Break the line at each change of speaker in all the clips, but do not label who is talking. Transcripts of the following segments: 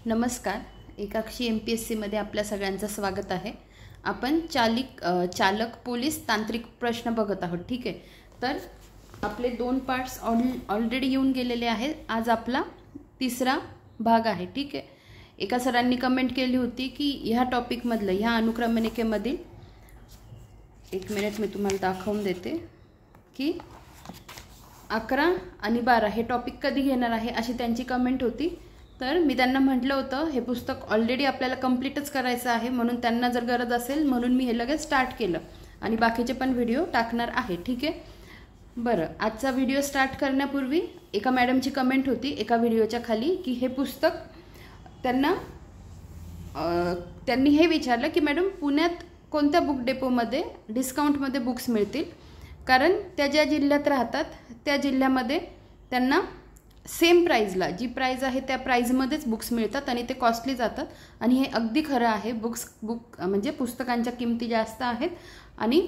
नमस्कार. एकाक्षी MPSC मध्ये आपल्या सगळ्यांचं स्वागत आहे. आपण चालक पोलीस तांत्रिक प्रश्न बघत आहोत. ठीक आहे, तर आपले 2 पार्ट्स ऑलरेडी येऊन गेलेले आहेत. आज आपला तिसरा भाग आहे. ठीक आहे, एका सरांनी कमेंट केली होती की ह्या टॉपिकमधलं ह्या अनुक्रमणिकेमधील 1 मिनिट मी तुम्हाला दाखवून देते की 11 आणि 12 हे टॉपिक कधी घेणार आहे अशी त्यांची कमेंट होती. तर मी त्यांना म्हटलं होतं हे पुस्तक ऑलरेडी आपल्याला कंप्लीटच करायचं आहे, म्हणून त्यांना जर गरज असेल म्हणून मी हे लगेच स्टार्ट केलं आणि बाकीचे पण व्हिडिओ टाकणार आहे. ठीक आहे, बरं, आजचा व्हिडिओ स्टार्ट करण्यापूर्वी एका मॅडमची कमेंट होती एका व्हिडिओच्या खाली की हे पुस्तक त्यांनी हे विचारलं की मॅडम पुण्यात कोणत्या बुक डेपोमध्ये डिस्काउंटमध्ये बुक्स मिळतील, कारण त्या ज्या जिल्ह्यात राहतात त्या जिल्ह्यामध्ये त्यांना सेम प्राईजला जी प्राईज आहे त्या प्राईजमध्येच बुक्स मिळतात आणि ते कॉस्टली जातात. आणि हे अगदी खरं आहे. बुक म्हणजे पुस्तकांच्या किमती जास्त आहेत आणि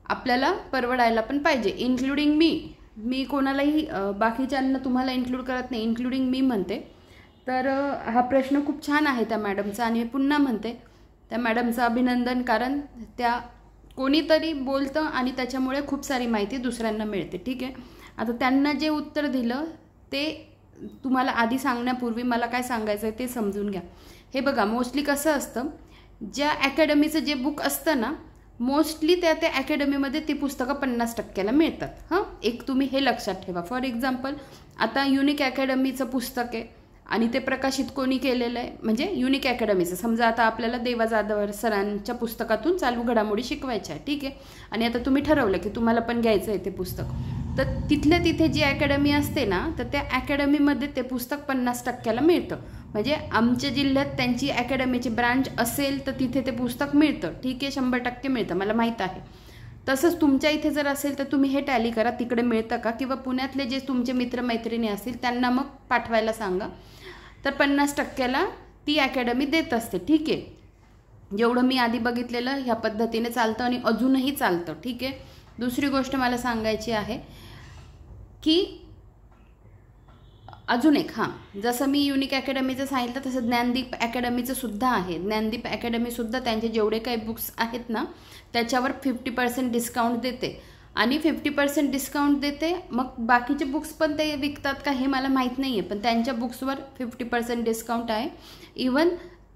आपल्याला परवडायला पण पाहिजे. इन्क्लुडिंग मी कोणालाही बाकीच्यांना तुम्हाला इन्क्लूड करत नाही, इन्क्लुडिंग मी म्हणते. तर हा प्रश्न खूप छान आहे त्या मॅडमचा आणि मी पुन्हा म्हणते त्या मॅडमचं अभिनंदन, कारण त्या कोणीतरी बोलतं आणि त्याच्यामुळे खूप सारी माहिती दुसऱ्यांना मिळते. ठीक आहे, आता त्यांना जे उत्तर दिलं ते तुम्हाला आधी सांगण्यापूर्वी मला काय सांगायचं आहे ते समजून घ्या. हे बघा, मोस्टली कसं असतं, ज्या अकॅडमीचं जे बुक असतं ना, मोस्टली त्या अकॅडमीमध्ये ती पुस्तकं 50%ला मिळतात. हां, एक तुम्ही हे लक्षात ठेवा. फॉर एक्झाम्पल, आता युनिक अकॅडमीचं पुस्तक आहे आणि ते प्रकाशित कोणी केलेलं आहे, म्हणजे युनिक अकॅडमीचं. समजा आता आपल्याला देवा जाधव सरांच्या पुस्तकातून चालू घडामोडी शिकवायच्या आहे. ठीक आहे, आणि आता तुम्ही ठरवलं की तुम्हाला पण घ्यायचं आहे ते पुस्तक, तर तिथल्या तिथे जी अकॅडमी असते ना, तर त्या अकॅडमीमध्ये ते पुस्तक 50%ला मिळतं. म्हणजे आमच्या जिल्ह्यात त्यांची अकॅडमीची ब्रांच असेल तर तिथे ते पुस्तक मिळतं. ठीक आहे, 100% मिळतं, मला माहीत आहे. तसंच तुमच्या इथे जर असेल तर तुम्ही हे टॅली करा तिकडे मिळतं का, किंवा पुण्यातले जे तुमचे मित्रमैत्रिणी असतील त्यांना मग पाठवायला सांगा. तर 50%ला ती अकॅडमी देत असते. ठीक आहे, जेवढं मी आधी बघितलेलं ह्या पद्धतीने चालतं आणि अजूनही चालतं. ठीक आहे, दुसरी गोष्ट मला सांगायची आहे की अजून एक, जसं मी युनिक अकॅडमीचं सांगितलं तसं ज्ञानदीप अकॅडमीचं सुद्धा आहे. ज्ञानदीप अकॅडमीसुद्धा त्यांचे जेवढे काही बुक्स आहेत ना त्याच्यावर 50% डिस्काउंट देते आणि 50% डिस्काउंट देते. मग बाकीचे बुक्स पण ते विकतात का हे मला माहीत नाही आहे, पण त्यांच्या बुक्सवर 50% डिस्काउंट आहे. इवन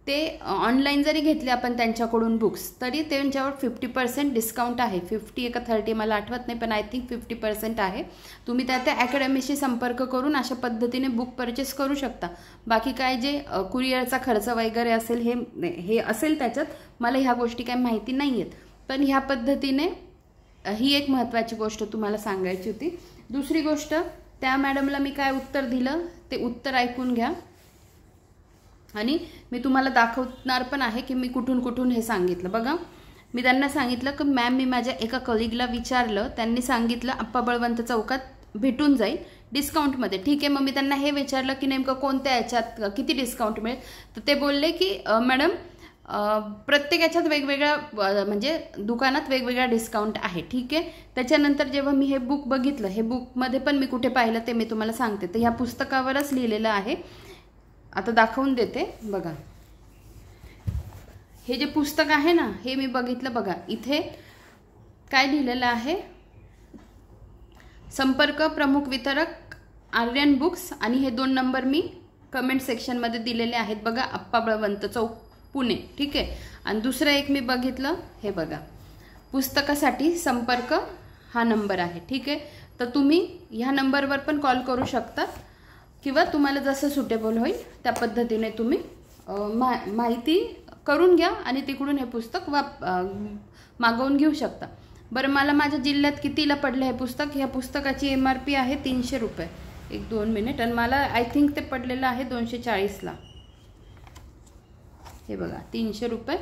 ते ऑनलाईन जरी घेतले आपण त्यांच्याकडून बुक्स तरी त्यांच्यावर 50% डिस्काउंट आहे. 50 का 30 मला आठवत नाही, पण आय थिंक 50% आहे. तुम्ही त्या अकॅडमीशी संपर्क करून अशा पद्धतीने बुक परचेस करू शकता. बाकी काय जे कुरिअरचा खर्च वगैरे असेल हे असेल त्याच्यात, मला ह्या गोष्टी काही माहिती नाही आहेत. पण ह्या पद्धतीने ही एक महत्त्वाची गोष्ट तुम्हाला सांगायची होती. दुसरी गोष्ट, त्या मॅडमला मी काय उत्तर दिलं ते उत्तर ऐकून घ्या आणि मी तुम्हाला दाखवणार पण आहे की मी कुठून कुठून हे सांगितलं. बघा, मी त्यांना सांगितलं की मॅम मी माझ्या एका कलिगला विचारलं, त्यांनी सांगितलं आप्पा बळवंत चौकात भेटून जाईल डिस्काउंटमध्ये. ठीक आहे, मग मी त्यांना हे विचारलं की नेमकं कोणत्या याच्यात किती डिस्काउंट मिळेल, तर ते बोलले की मॅडम प्रत्येक याच्यात वेगवेगळ्या म्हणजे दुकानात वेगवेगळा डिस्काउंट आहे. ठीक आहे, त्याच्यानंतर जेव्हा मी हे बुक बघितलं, हे बुकमध्ये पण मी कुठे पाहिलं ते मी तुम्हाला सांगते. तर ह्या पुस्तकावरच लिहिलेलं आहे, आता दाखवून देते. बघा, हे जे पुस्तक आहे ना हे मी बघितलं. बघा इथे काय लिहिलेलं आहे, संपर्क प्रमुख वितरक आर्यन बुक्स, आणि हे 2 नंबर मी कमेंट सेक्शनमध्ये दिलेले आहेत. बघा, आप्पा बळवंत चौक पुणे. ठीक आहे, आणि दुसरं एक मी बघितलं, हे बघा, पुस्तकासाठी संपर्क हा नंबर आहे. ठीक आहे, तर तुम्ही ह्या नंबरवर पण कॉल करू शकता किंवा तुम्हाला जसं सुटेबल होईल त्या पद्धतीने तुम्ही माहिती करून घ्या आणि तिकडून हे पुस्तक मागवून घेऊ शकता. बरं, मला माझ्या जिल्ह्यात कितीला पडलं हे पुस्तक? ह्या पुस्तकाची MRP आहे 300 रुपये. 1-2 मिनिट, आणि मला आय थिंक ते पडलेलं आहे 240ला. हे बघा, 300 रुपये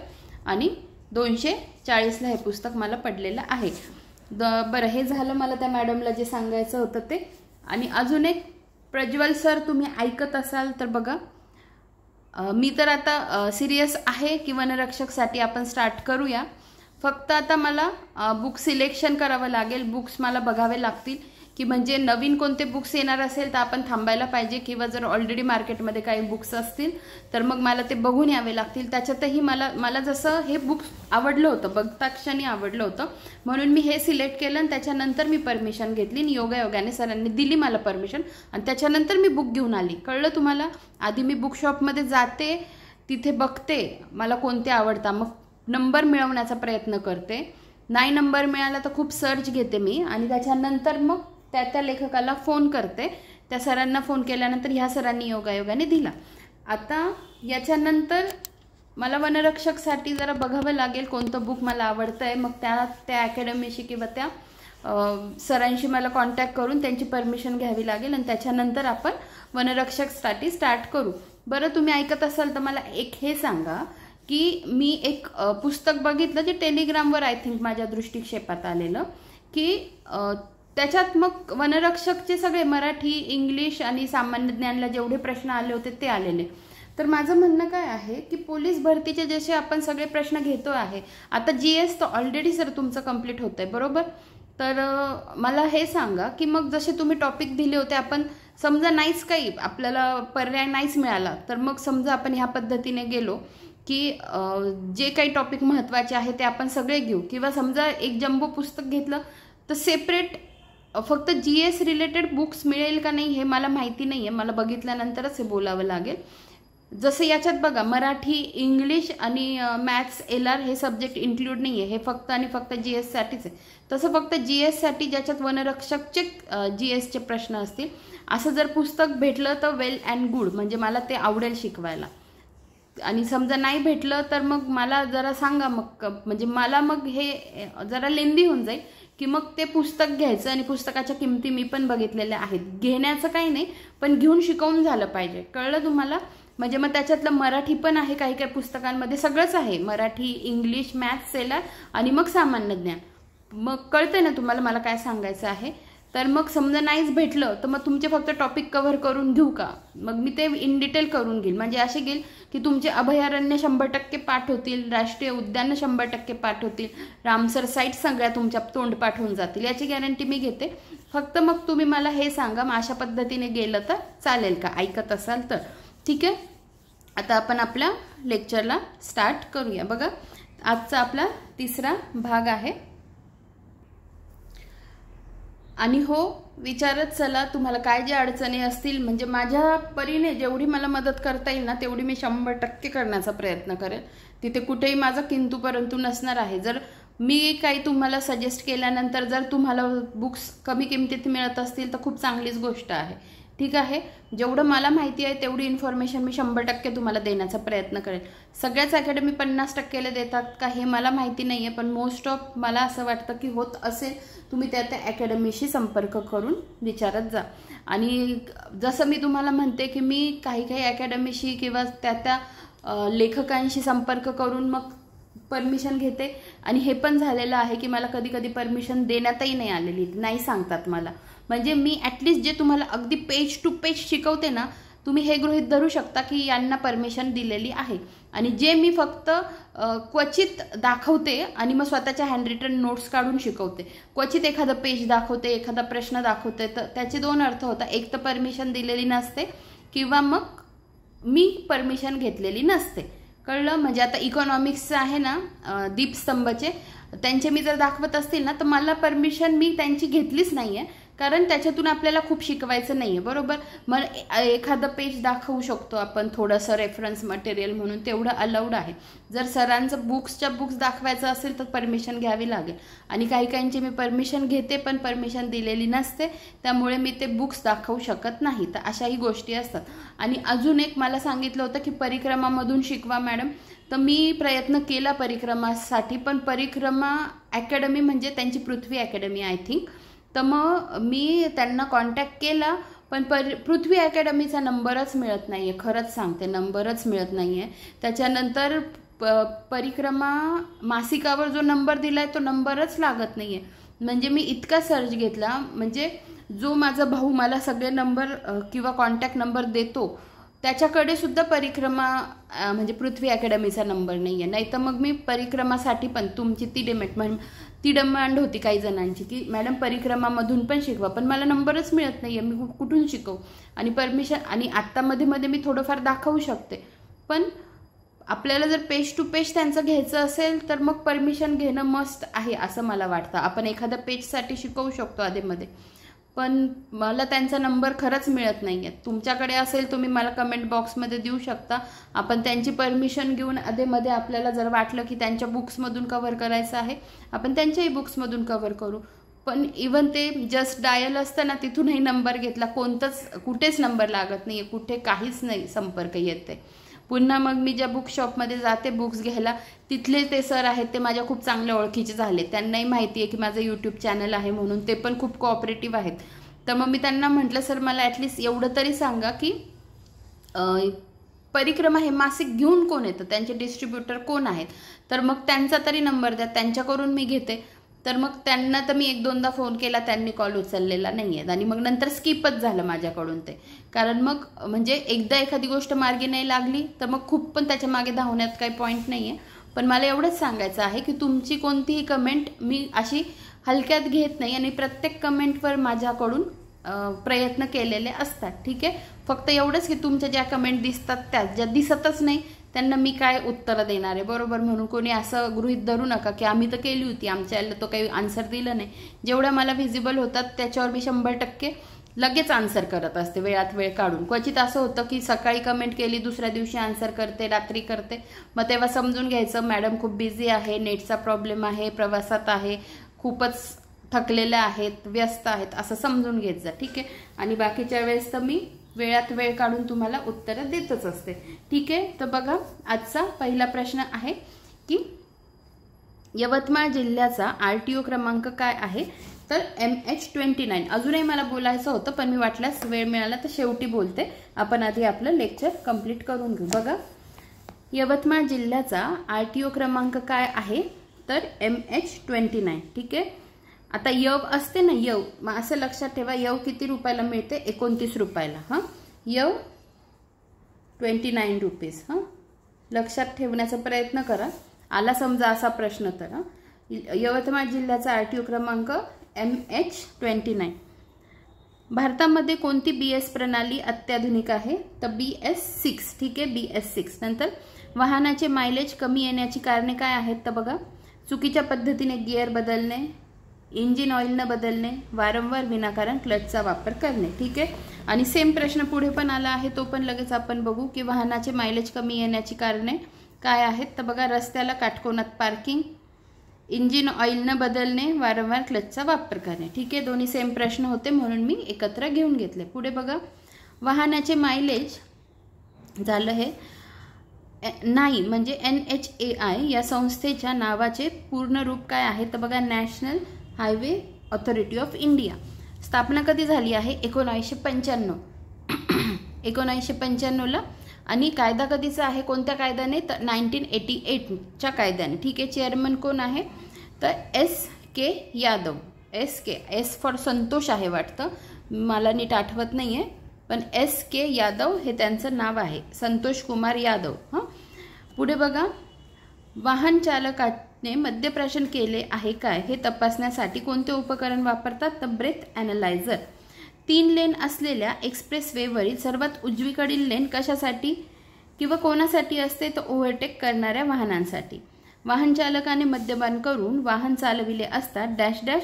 आणि 240ला हे पुस्तक मला पडलेलं आहे. बरं, हे झालं मला त्या मॅडमला जे सांगायचं होतं ते. आणि अजून एक, प्रज्वल सर तुम्ही ऐकत असाल तर बघा, मी तर आता सिरियस आहे की वनरक्षकसाठी आपण स्टार्ट करूया. फक्त आता मला बुक सिलेक्शन करावं लागेल, बुक्स मला बघावे लागतील की म्हणजे नवीन कोणते बुक्स येणार असेल तर आपण थांबायला पाहिजे, किंवा जर ऑलरेडी मार्केटमध्ये काही बुक्स असतील तर मग मला ते बघून यावे लागतील. त्याच्यातही मला जसं हे बुक आवडलं होतं, बघता क्षणी आवडलं होतं, म्हणून मी हे सिलेक्ट केलं आणि त्याच्यानंतर मी परमिशन घेतली आणि योगायोगाने सरांनी दिली मला परमिशन आणि त्याच्यानंतर मी बुक घेऊन आली. कळलं तुम्हाला? आधी मी बुक शॉपमध्ये जाते, तिथे बघते मला कोणते आवडतात, मग नंबर मिळवण्याचा प्रयत्न करते. नाही नंबर मिळाला तर खूप सर्च घेते मी आणि त्याच्यानंतर मग त्या लेखकाला फोन करते. त्या सरांना फोन केल्यानंतर ह्या सरांनी योगायोगाने दिला. आता याच्यानंतर मला वनरक्षकसाठी जरा बघावं लागेल कोणतं बुक मला आवडतं आहे. मग त्या अकॅडमीशी किंवा त्या सरांशी मला कॉन्टॅक्ट करून त्यांची परमिशन घ्यावी लागेल आणि त्याच्यानंतर आपण वनरक्षकसाठी स्टार्ट करू. बरं, तुम्ही ऐकत असाल तर मला एक हे सांगा की मी एक पुस्तक बघितलं जे टेलिग्रामवर आय थिंक माझ्या दृष्टिक्षेपात आलेलं, की त्याच्यात मग वनरक्षकचे सगळे मराठी, इंग्लिश आणि सामान्य ज्ञानला जेवढे प्रश्न आले होते ते आलेले. तर माझं म्हणणं काय आहे की पोलीस भरतीचे जसे आपण सगळे प्रश्न घेतो आहे, आता GS तर ऑलरेडी सर तुमचं कंप्लीट होतंय बरोबर. तर मला हे सांगा की मग जसे तुम्ही टॉपिक दिले होते, आपण समजा नाहीच काही आपल्याला पर्याय नाहीच मिळाला, तर मग समजा आपण ह्या पद्धतीने गेलो की जे काही टॉपिक महत्त्वाचे आहे ते आपण सगळे घेऊ, किंवा समजा एक जम्बो पुस्तक घेतलं तर सेपरेट फक्त GS रिलेटेड बुक्स मिळेल का नाही हे मला माहिती नाही आहे, मला बघितल्यानंतरच हे बोलावं लागेल. जसं याच्यात बघा मराठी, इंग्लिश आणि मॅथ्स, LR हे सब्जेक्ट इन्क्लूड नाही आहे, हे फक्त आणि फक्त GS साठीच आहे. तसं फक्त GS साठी ज्याच्यात वनरक्षकचे GSचे प्रश्न असतील असं जर पुस्तक भेटलं तर वेल अँड गुड, म्हणजे मला ते आवडेल शिकवायला. आणि समजा नाही भेटलं तर मग मला जरा सांगा, मग म्हणजे मला मग हे जरा लेंदी होऊन जाईल की मग ते पुस्तक घ्यायचं. आणि पुस्तकाच्या किमती मी पण बघितलेल्या आहेत, घेण्याचं काही नाही पण घेऊन शिकवून झालं पाहिजे. कळलं तुम्हाला? म्हणजे मग त्याच्यातलं मराठी पण आहे, काही काही पुस्तकांमध्ये सगळंच आहे, मराठी, इंग्लिश, मॅथ्स, LR आणि मग सामान्य ज्ञान. मग कळतंय ना तुम्हाला मला काय सांगायचं आहे? तर मग समजा नाहीच भेटलं तर मग तुमचे फक्त टॉपिक कव्हर करून घेऊ का? मग मी ते इन डिटेल करून घेईल, म्हणजे असे घेईल की तुमचे अभयारण्य 100% पाठ होतील, राष्ट्रीय उद्यानं 100% पाठ होतील, रामसर साईट सगळ्या तुमच्या तोंडपाठ होऊन जातील, याची गॅरंटी मी घेते. फक्त मग तुम्ही मला हे सांगा, मग अशा पद्धतीने गेलं तर चालेल का? ऐकत असाल तर ठीक आहे. आता आपण आपल्या लेक्चरला स्टार्ट करूया. बघा, आजचा आपला 3रा भाग आहे. आणि हो, विचारत चला तुम्हाला काय जे अडचणी असतील, म्हणजे माझ्या परीने जेवढी मला मदत करता येईल ना तेवढी मी 100% करण्याचा प्रयत्न करेन. तिथे कुठेही माझा किंतु परंतु नसणार आहे. जर मी काही तुम्हाला सजेस्ट केल्यानंतर जर तुम्हाला बुक्स कमी किमतीत मिळत असतील तर खूप चांगलीच गोष्ट आहे, ठीक आहे. जेवढं मला माहिती आहे तेवढी इन्फॉर्मेशन मी 100% तुम्हाला देण्याचा प्रयत्न करेन. सगळ्याच अकॅडमी 50%ला देतात का हे मला माहिती नाही आहे, पण मोस्ट ऑफ मला असं वाटतं की होत असेल. तुम्ही त्या अकॅडमीशी संपर्क करून विचारत जा. आणि जसं मी तुम्हाला म्हणते की मी काही अकॅडमीशी किंवा त्या लेखकांशी संपर्क करून मग परमिशन घेते, आणि हे पण झालेलं आहे की मला कधी कधी परमिशन देण्यातही नाही आलेली, नाही सांगतात मला. म्हणजे मी ॲटलिस्ट जे तुम्हाला अगदी पेज टू पेज शिकवते ना, तुम्ही हे गृहीत धरू शकता की यांना परमिशन दिलेली आहे. आणि जे मी फक्त क्वचित दाखवते आणि मग स्वतःच्या हँडरिटन नोट्स काढून शिकवते, क्वचित एखादं पेज दाखवते, एखादा प्रश्न दाखवते, तर त्याचे 2 अर्थ होतात. एक तर परमिशन दिलेली नसते किंवा मग मी परमिशन घेतलेली नसते. कळलं? म्हणजे आता इकॉनॉमिक्सचं आहे ना दीपस्तंभचे, त्यांचे मी जर दाखवत असतील ना तर मला परमिशन मी त्यांची घेतलीच नाही आहे, कारण त्याच्यातून आपल्याला खूप शिकवायचं नाही आहे, बरोबर. मग एखादं पेज दाखवू शकतो आपण थोडंसं रेफरन्स मटेरियल म्हणून, तेवढं अलाउड आहे. जर सरांचं बुक्स दाखवायचं असेल तर परमिशन घ्यावी लागेल. आणि काहींची मी परमिशन घेते पण परमिशन दिलेली नसते, त्यामुळे मी ते बुक्स दाखवू शकत नाही. तर अशाही गोष्टी असतात. आणि अजून एक मला सांगितलं होतं की परिक्रमामधून शिकवा मॅडम, तर मी प्रयत्न केला परिक्रमासाठी, पण परिक्रमा अकॅडमी म्हणजे त्यांची पृथ्वी अकॅडमी आय थिंक, तर मग मी त्यांना कॉन्टॅक्ट केला पण पृथ्वी अकॅडमीचा नंबरच मिळत नाही आहे, खरंच सांगते नंबरच मिळत नाही आहे. त्याच्यानंतर परिक्रमा मासिकावर जो नंबर दिला आहे तो नंबरच लागत नाही आहे. म्हणजे मी इतका सर्च घेतला, म्हणजे जो माझा भाऊ मला सगळे नंबर किंवा कॉन्टॅक्ट नंबर देतो त्याच्याकडे सुद्धा परिक्रमा म्हणजे पृथ्वी अकॅडमीचा नंबर नाही आहे. नाही तर मग मी परिक्रमासाठी पण तुमची ती डिमेट ती डिमांड होती काही जणांची की मॅडम परिक्रमामधून पण शिकवा, पण मला नंबरच मिळत नाही आहे, मी कुठून शिकवू. आणि परमिशन, आणि आत्ता मध्ये मध्ये मी थोडंफार दाखवू शकते, पण आपल्याला जर पेज टू पेज त्यांचं घ्यायचं असेल तर मग परमिशन घेणं मस्ट आहे असं मला वाटतं. आपण एखाद्या पेजसाठी शिकवू शकतो आधीमध्ये, पण मला त्यांचा नंबर खरंच मिळत नाही आहे. तुमच्याकडे असेल तुम्ही मला कमेंट बॉक्समध्ये देऊ शकता. आपण त्यांची परमिशन घेऊन आधेमध्ये आपल्याला जर वाटलं की त्यांच्या बुक्समधून कव्हर करायचं आहे, आपण त्यांच्याही बुक्समधून कव्हर करू. पण इवन ते जस्ट डायल असतं ना, तिथूनही नंबर घेतला, कुठेच नंबर लागत नाही आहे, कुठे काहीच नाही संपर्क येते. पुन्हा मग मी ज्या बुक शॉपमध्ये जाते बुक्स घ्यायला, तिथले ते सर आहेत ते माझ्या खूप चांगल्या ओळखीचे झाले. त्यांनाही माहिती आहे की माझं यूट्यूब चॅनल आहे म्हणून, ते पण खूप कोऑपरेटिव्ह आहेत. तर मग मी त्यांना म्हटलं, सर मला ॲटलिस्ट एवढं तरी सांगा की परिक्रमा हे मासिक घेऊन कोण येतं, त्यांचे डिस्ट्रीब्युटर कोण आहेत, तर मग त्यांचा तरी नंबर द्या, त्यांच्याकडून मी घेते. तर मग त्यांना तर मी 1-2दा फोन केला, त्यांनी कॉल उचललेला नाही आहे. आणि मग नंतर स्किपच झालं माझ्याकडून ते, कारण मग म्हणजे एकदा एखादी गोष्ट मार्गी नाही लागली तर मग खूप पण त्याच्या मागे धावण्यात काही पॉईंट नाही आहे. पण मला एवढंच सांगायचं आहे की तुमची कोणतीही कमेंट मी अशी हलक्यात घेत नाही, आणि प्रत्येक कमेंटवर माझ्याकडून प्रयत्न केलेले असतात. ठीक आहे, फक्त एवढंच की तुमच्या ज्या कमेंट दिसतात त्या, ज्या दिसतच नाही त्यांना मी काय उत्तरं देणार आहे, बरोबर. म्हणून कोणी असं गृहीत धरू नका की आम्ही तर केली होती, आमच्याला तो काही आन्सर दिलं नाही. जेवढ्या मला व्हिजिबल होतात त्याच्यावर मी 100% लगेच आन्सर करत असते, वेळात वेळ काढून. क्वचित असं होतं की सकाळी कमेंट केली, दुसऱ्या दिवशी आन्सर करते, रात्री करते, मग तेव्हा समजून घ्यायचं मॅडम खूप बिझी आहे, नेटचा प्रॉब्लेम आहे, प्रवासात आहे, खूपच थकलेल्या आहेत, व्यस्त आहेत, असं समजून घेत जा. ठीक आहे, आणि बाकीच्या वेळेस तर मी वेळात वेळ काढून तुम्हाला उत्तरं देतच असते. ठीक आहे, तर बघा आजचा पहिला प्रश्न आहे की यवतमाळ जिल्ह्याचा RTO क्रमांक काय आहे, तर MH29. अजूनही मला बोलायचं होतं पण मी वाटल्यास वेळ मिळाला तर शेवटी बोलते. आपण आधी आपलं लेक्चर कंप्लीट करून घेऊ. बघा, यवतमाळ जिल्ह्याचा RTO क्रमांक काय आहे, तर MH29. ठीक आहे, आता यव असते ना, यव, मग असं लक्षात ठेवा, यव किती रुपयाला मिळते, 29 रुपयाला. हां, यव 29 रुपीज. हां, लक्षात ठेवण्याचा प्रयत्न करा. आला समजा असा प्रश्न तर. यवतमाळ जिल्ह्याचा RTO क्रमांक MH29. भारतामध्ये कोणती BS प्रणाली अत्याधुनिक आहे, तर BS6. ठीक आहे, BS6. नंतर वाहनाचे मायलेज कमी येण्याची कारणे काय आहेत, तर बघा, चुकीच्या पद्धतीने गिअर बदलणे, इंजिन ऑइल न बदलणे, वारंवार विनाकारण क्लचचा वापर करणे. ठीक आहे, आणि सेम प्रश्न पुढे पण आला आहे, तो पण लगेच आपण बघू की वाहनाचे मायलेज कमी येण्याची कारणे काय आहेत, तर बघा, रस्त्याला काटकोनात पार्किंग, इंजिन ऑइल न बदलणे, वारंवार क्लचचा वापर करणे. ठीक आहे, दोन्ही सेम प्रश्न होते म्हणून मी एकत्र घेऊन घेतले. पुढे बघा, वाहनाचे मायलेज झालं हे नाही म्हणजे NHAI या संस्थेच्या नावाचे पूर्ण रूप काय आहे, तर बघा, national highway authority of India. स्थापना कधी झाली आहे, 1995. 1995ला. आणि कायदा कधीचा आहे, कोणत्या कायद्याने, तर 1988च्या कायद्याने. ठीक आहे, चेअरमन कोण आहे, तर SK Yadav. S for Santosh आहे वाटतं, मला नीट आठवत नाही आहे, पण SK यादव हे त्यांचं नाव आहे, संतोष कुमार यादव. हां, पुढे बघा, वाहन चालकाने मद्यप्राशन केले आहे काय हे तपासण्यासाठी कोणते उपकरण वापरतात, तर ब्रेथ ॲनालायझर. 3 लेन असलेल्या एक्सप्रेसवेवरील सर्वात उजवीकडील लेन कशासाठी किंवा कोणासाठी असते, तर ओव्हरटेक करणाऱ्या वाहनांसाठी. वाहन चालकाने मद्यपान करून वाहन चालविले असता डॅश डॅश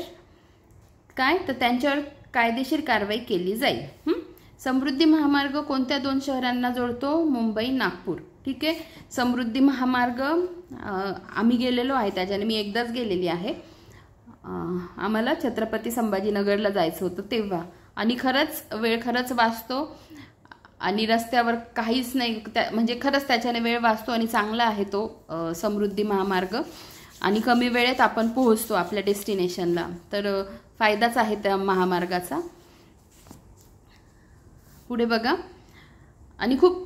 काय, तर त्यांच्यावर कायदेशीर कारवाई केली जाईल. समृद्धी महामार्ग कोणत्या 2 शहरांना जोडतो, मुंबई नागपूर. ठीक आहे, समृद्धी महामार्ग आम्ही गेलेलो आहे, त्याच्याने मी एकदाच गेलेली आहे. आम्हाला छत्रपती संभाजीनगरला जायचं होतं तेव्हा, आणि खरंच वेळ खरंच वाचतो, आणि रस्त्यावर काहीच नाही, म्हणजे खरंच त्याच्याने वेळ वाचतो, आणि चांगला आहे तो समृद्धी महामार्ग, आणि कमी वेळेत आपण पोहोचतो आपल्या डेस्टिनेशनला, तर फायदाच आहे त्या महामार्गाचा. पुढे बघा, आणि खूप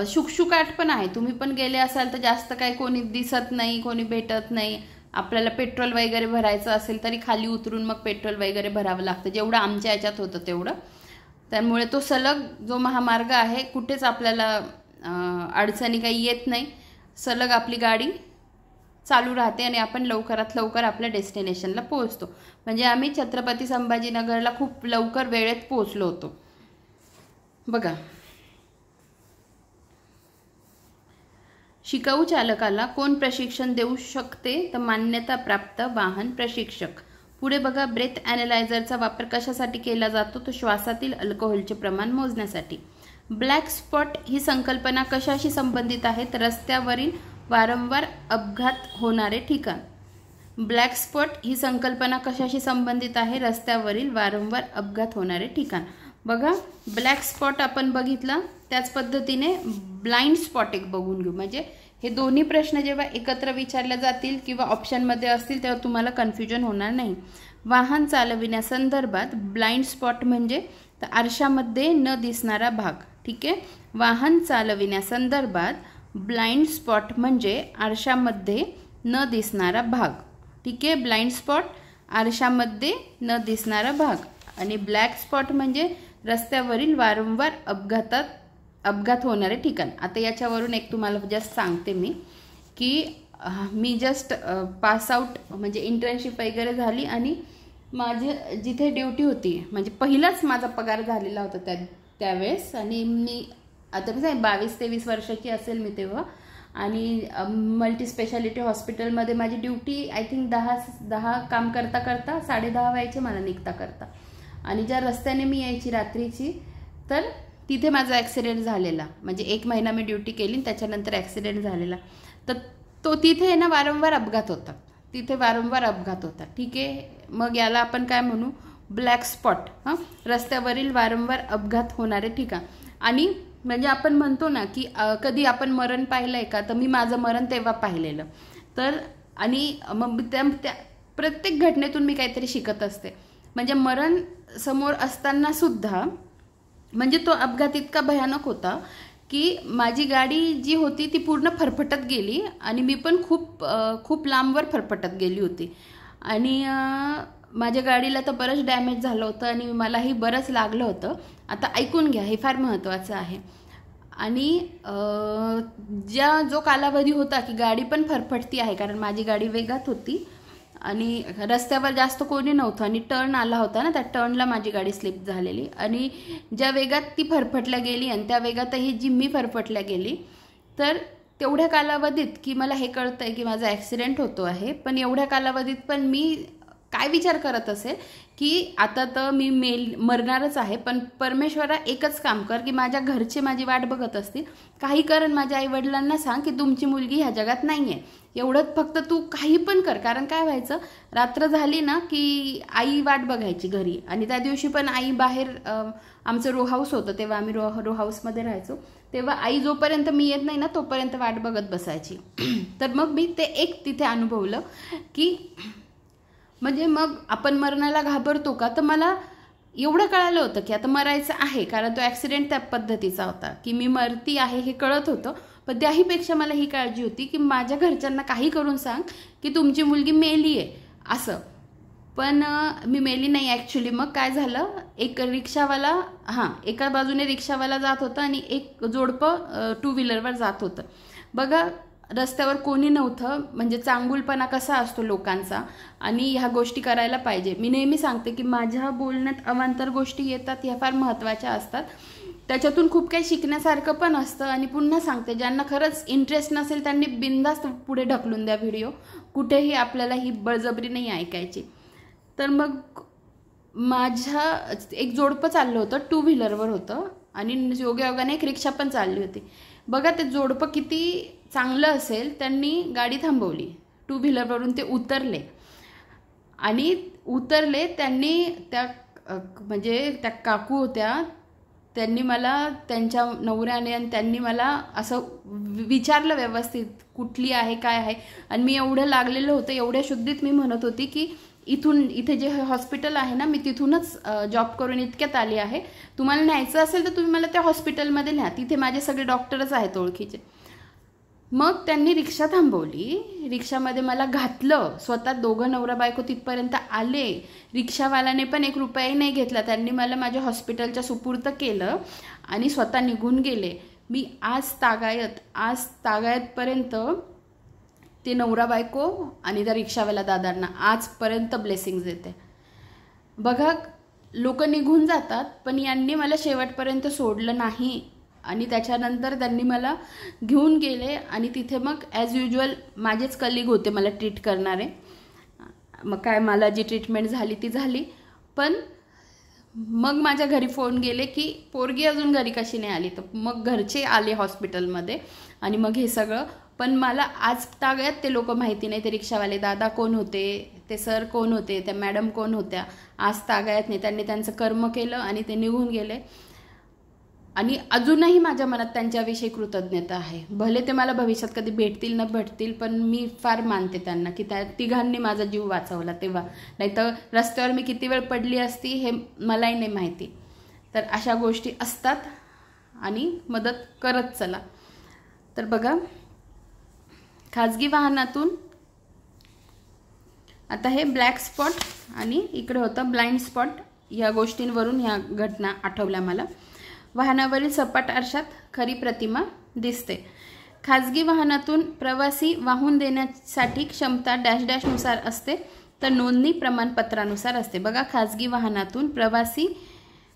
शुकशुकाट पण आहे, तुम्ही पण गेले असाल तर जास्त काही कोणी दिसत नाही, कोणी भेटत नाही. आपल्याला पेट्रोल वगैरे भरायचं असेल तरी खाली उतरून मग पेट्रोल वगैरे भरावं लागतं, जेवढं आमच्या याच्यात होतं तेवढं. त्यामुळे तो सलग जो महामार्ग आहे, कुठेच आपल्याला अडचणी काही येत नाही, सलग आपली गाडी चालू राहते आणि आपण लवकरात लवकर आपल्या डेस्टिनेशनला पोहोचतो. म्हणजे आम्ही छत्रपती संभाजीनगरला खूप लवकर वेळेत पोहोचलो होतो. बघा, शिकाऊ चालकाला कोण प्रशिक्षण देऊ शकते? तर मान्यताप्राप्त वाहन प्रशिक्षक. पुढे बघा, ब्रेथ ॲनालायझरचा वापर कशासाठी केला जातो? तो श्वासातील अल्कोहोलचे प्रमाण मोजण्यासाठी. ब्लॅक स्पॉट ही संकल्पना कशाशी संबंधित आहे? तर रस्त्यावरील वारंवार अपघात होणारे ठिकाण. ब्लॅक स्पॉट ही संकल्पना कशाशी संबंधित आहे? रस्त्यावरील वारंवार अपघात होणारे ठिकाण. बघा, ब्लॅक स्पॉट आपण बघितला, त्याच पद्धतीने ब्लाइंड स्पॉट एक बघून घेऊ. म्हणजे हे दोन्ही प्रश्न जेव्हा एकत्र विचारले जातील किंवा ऑप्शनमध्ये असतील तेव्हा तुम्हाला कन्फ्युजन होणार नाही. वाहन चालविण्यासंदर्भात ब्लाइंड स्पॉट म्हणजे तर आरशामध्ये न दिसणारा भाग. ठीक आहे, वाहन चालविण्यासंदर्भात ब्लाइंड स्पॉट म्हणजे आरशामध्ये न दिसणारा भाग. ठीक आहे, ब्लाइंड स्पॉट आरशामध्ये न दिसणारा भाग. आणि ब्लॅक स्पॉट म्हणजे रस्त्यावरील वारंवार अपघात होणारे ठिकाण. आता याच्यावरून एक तुम्हाला जस्ट सांगते मी की मी जस्ट पास आउट म्हणजे इंटर्नशिप वगैरे झाली आणि माझी जिथे ड्युटी होती म्हणजे पहिलाच माझा पगार झालेला होता त्यावेळेस. आणि मी आता कसं आहे 22-23 वर्षाची असेल मी तेव्हा. आणि मल्टी स्पेशालिटी हॉस्पिटलमध्ये माझी ड्युटी आय थिंक 10 काम करता 10:30 व्हायचे मला निघता करता. आणि ज्या रस्त्याने मी यायची रात्रीची तर तिथे माझा ॲक्सिडेंट झालेला. म्हणजे 1 महिना मी ड्युटी केली, त्याच्यानंतर ॲक्सिडेंट झालेला. तर तो तिथे ना वारंवार अपघात होता, तिथे वारंवार अपघात होता. ठीक आहे, मग याला आपण काय म्हणू? Black spot. हां, रस्त्यावरील वारंवार अपघात होणारे ठिकाण. आणि म्हणजे आपण म्हणतो ना की कधी आपण मरण पाहिलं आहे का? तर मी माझं मरण तेव्हा पाहिलेलं. तर आणि मग त्या प्रत्येक घटनेतून मी काहीतरी शिकत असते. म्हणजे मरण समोर असताना सुद्धा म्हणजे तो अपघात इतका भयानक होता की माझी गाडी जी होती ती पूर्ण फरफटत गेली आणि मी पण खूप लांबवर फरफटत गेली होती. आणि माझ्या गाडीला तर बरंच डॅमेज झालं होतं आणि मलाही बरंच लागलं होतं. आता ऐकून घ्या, हे फार महत्त्वाचं आहे. आणि जो कालावधी होता की गाडी पण फरफटती आहे, कारण माझी गाडी वेगात होती आणि रस्त्यावर जास्त कोणी नव्हतं आणि टर्न आला होता ना, त्या टर्नला माझी गाडी स्लिप झालेली. आणि ज्या वेगात ती फरफटल्या गेली आणि त्या वेगातही जी मी फरफटल्या गेली, तर तेवढ्या कालावधीत की मला हे कळतं आहे की माझा ॲक्सिडेंट होतो आहे, पण एवढ्या कालावधीत पण मी काय विचार करत असेल की आता तर मी मरणारच आहे, पण परमेश्वरा एकच काम कर की माझ्या घरचे माझी वाट बघत असतील, काही कारण माझ्या आईवडिलांना सांग की तुमची मुलगी ह्या जगात नाही आहे. एवढंच फक्त तू काही पण कर. कारण काय व्हायचं, रात्र झाली ना की आई वाट बघायची घरी. आणि त्या दिवशी पण आई बाहेर, आमचं रो हाऊस होतं तेव्हा, आम्ही रो हाऊसमध्ये राहायचो, तेव्हा आई जोपर्यंत मी येत नाही ना तोपर्यंत वाट बघत बसायची. तर मग मी ते एक तिथे अनुभवलं की म्हणजे मग आपण मरणाला घाबरतो का? तर मला एवढं कळालं होतं की आता मरायचं आहे, कारण तो ॲक्सिडेंट त्या पद्धतीचा होता की मी मरती आहे हे कळत होतं. पण त्याहीपेक्षा मला ही काळजी होती की माझ्या घरच्यांना काही करून सांग की तुमची मुलगी मेली आहे असं. पण मी मेली नाही ॲक्च्युली. मग काय झालं, एक रिक्षावाला, एका बाजूने रिक्षावाला जात होता आणि एक जोडपं 2 व्हीलरवर जात होतं. बघा, रस्त्यावर कोणी नव्हतं. म्हणजे चांगुलपणा कसा असतो लोकांचा, आणि ह्या गोष्टी करायला पाहिजे. मी नेहमी सांगते की माझ्या बोलण्यात अवांतर गोष्टी येतात, ह्या फार महत्त्वाच्या असतात. त्याच्यातून खूप काही शिकण्यासारखं पण असतं. आणि पुन्हा सांगते, ज्यांना खरंच इंटरेस्ट नसेल त्यांनी बिनधास्त पुढे ढकलून द्या व्हिडिओ. कुठेही आपल्याला ही बळजबरी नाही ऐकायची. तर मग माझ्या एक जोडपं चाललं होतं, 2 व्हीलरवर होतं आणि योगायोगाने एक रिक्षा पण चालली होती. बघा, ते जोडपं किती चांगलं असेल, त्यांनी गाडी थांबवली, 2 व्हीलरवरून ते उतरले आणि त्यांनी त्या म्हणजे त्या काकू होत्या, त्यांनी मला, त्यांच्या नवऱ्याने आणि त्यांनी मला असं विचारलं व्यवस्थित कुठली आहे काय आहे. आणि मी एवढं लागलेलं होतं, एवढ्या शुद्धीत मी म्हणत होती की इथे जे हॉस्पिटल आहे ना, मी तिथूनच जॉब करून इतक्यात आली आहे, तुम्हाला न्यायचं असेल तर तुम्ही मला त्या हॉस्पिटलमध्ये न्या, तिथे माझे सगळे डॉक्टरच आहेत ओळखीचे. मग त्यांनी रिक्षा थांबवली, रिक्षामध्ये मला घातलं, स्वतः दोघं नवरा बायको तिथपर्यंत आले. रिक्षावाल्याने पण 1 रुपयाही नाही घेतला, त्यांनी मला माझ्या हॉस्पिटलच्या सुपूर्द केलं आणि स्वतः निघून गेले. मी आज तागायतपर्यंत ते नवरा बायको आणि त्या रिक्षावाल्या दादांना आजपर्यंत ब्लेसिंग्स देते. बघा, लोक निघून जातात पण यांनी मला शेवटपर्यंत सोडलं नाही आणि त्याच्यानंतर त्यांनी मला घेऊन गेले आणि तिथे मग ॲज युजल माझेच कलिग होते मला ट्रीट करणारे. मग काय, मला जी ट्रीटमेंट झाली ती झाली. पण मग माझ्या घरी फोन गेले की पोरगी अजून घरी कशी नाही आली. तर मग घरचे आले हॉस्पिटलमध्ये आणि मग हे सगळं. पण मला आज तागत ते लोक माहिती नाही, ते रिक्षावाले दादा कोण होते, ते सर कोण होते, त्या मॅडम कोण होत्या, आज तागत नाही. त्यांनी त्यांचं कर्म केलं आणि ते निघून गेले. आणि अजूनही माझ्या मनात त्यांच्याविषयी कृतज्ञता आहे. भले ते मला भविष्यात कधी भेटतील न भेटतील, पण मी फार मानते त्यांना की त्या तिघांनी माझा जीव वाचवला तेव्हा. नाहीतर रस्त्यावर मी किती वेळ पडली असती हे मलाही नाही माहिती. तर अशा गोष्टी असतात आणि मदत करत चला. तर बघा, खाजगी वाहनातून आता हे ब्लॅक स्पॉट आणि इकडे होतं ब्लाइंड स्पॉट, या गोष्टींवरून ह्या घटना आठवल्या मला. वाहनावरील सपाट आरशात खरी प्रतिमा दिसते. खाजगी वाहनातून प्रवासी वाहून देण्यासाठी क्षमता डॅश डॅशनुसार असते तर नोंदणी प्रमाणपत्रानुसार असते. बघा, खाजगी वाहनातून प्रवासी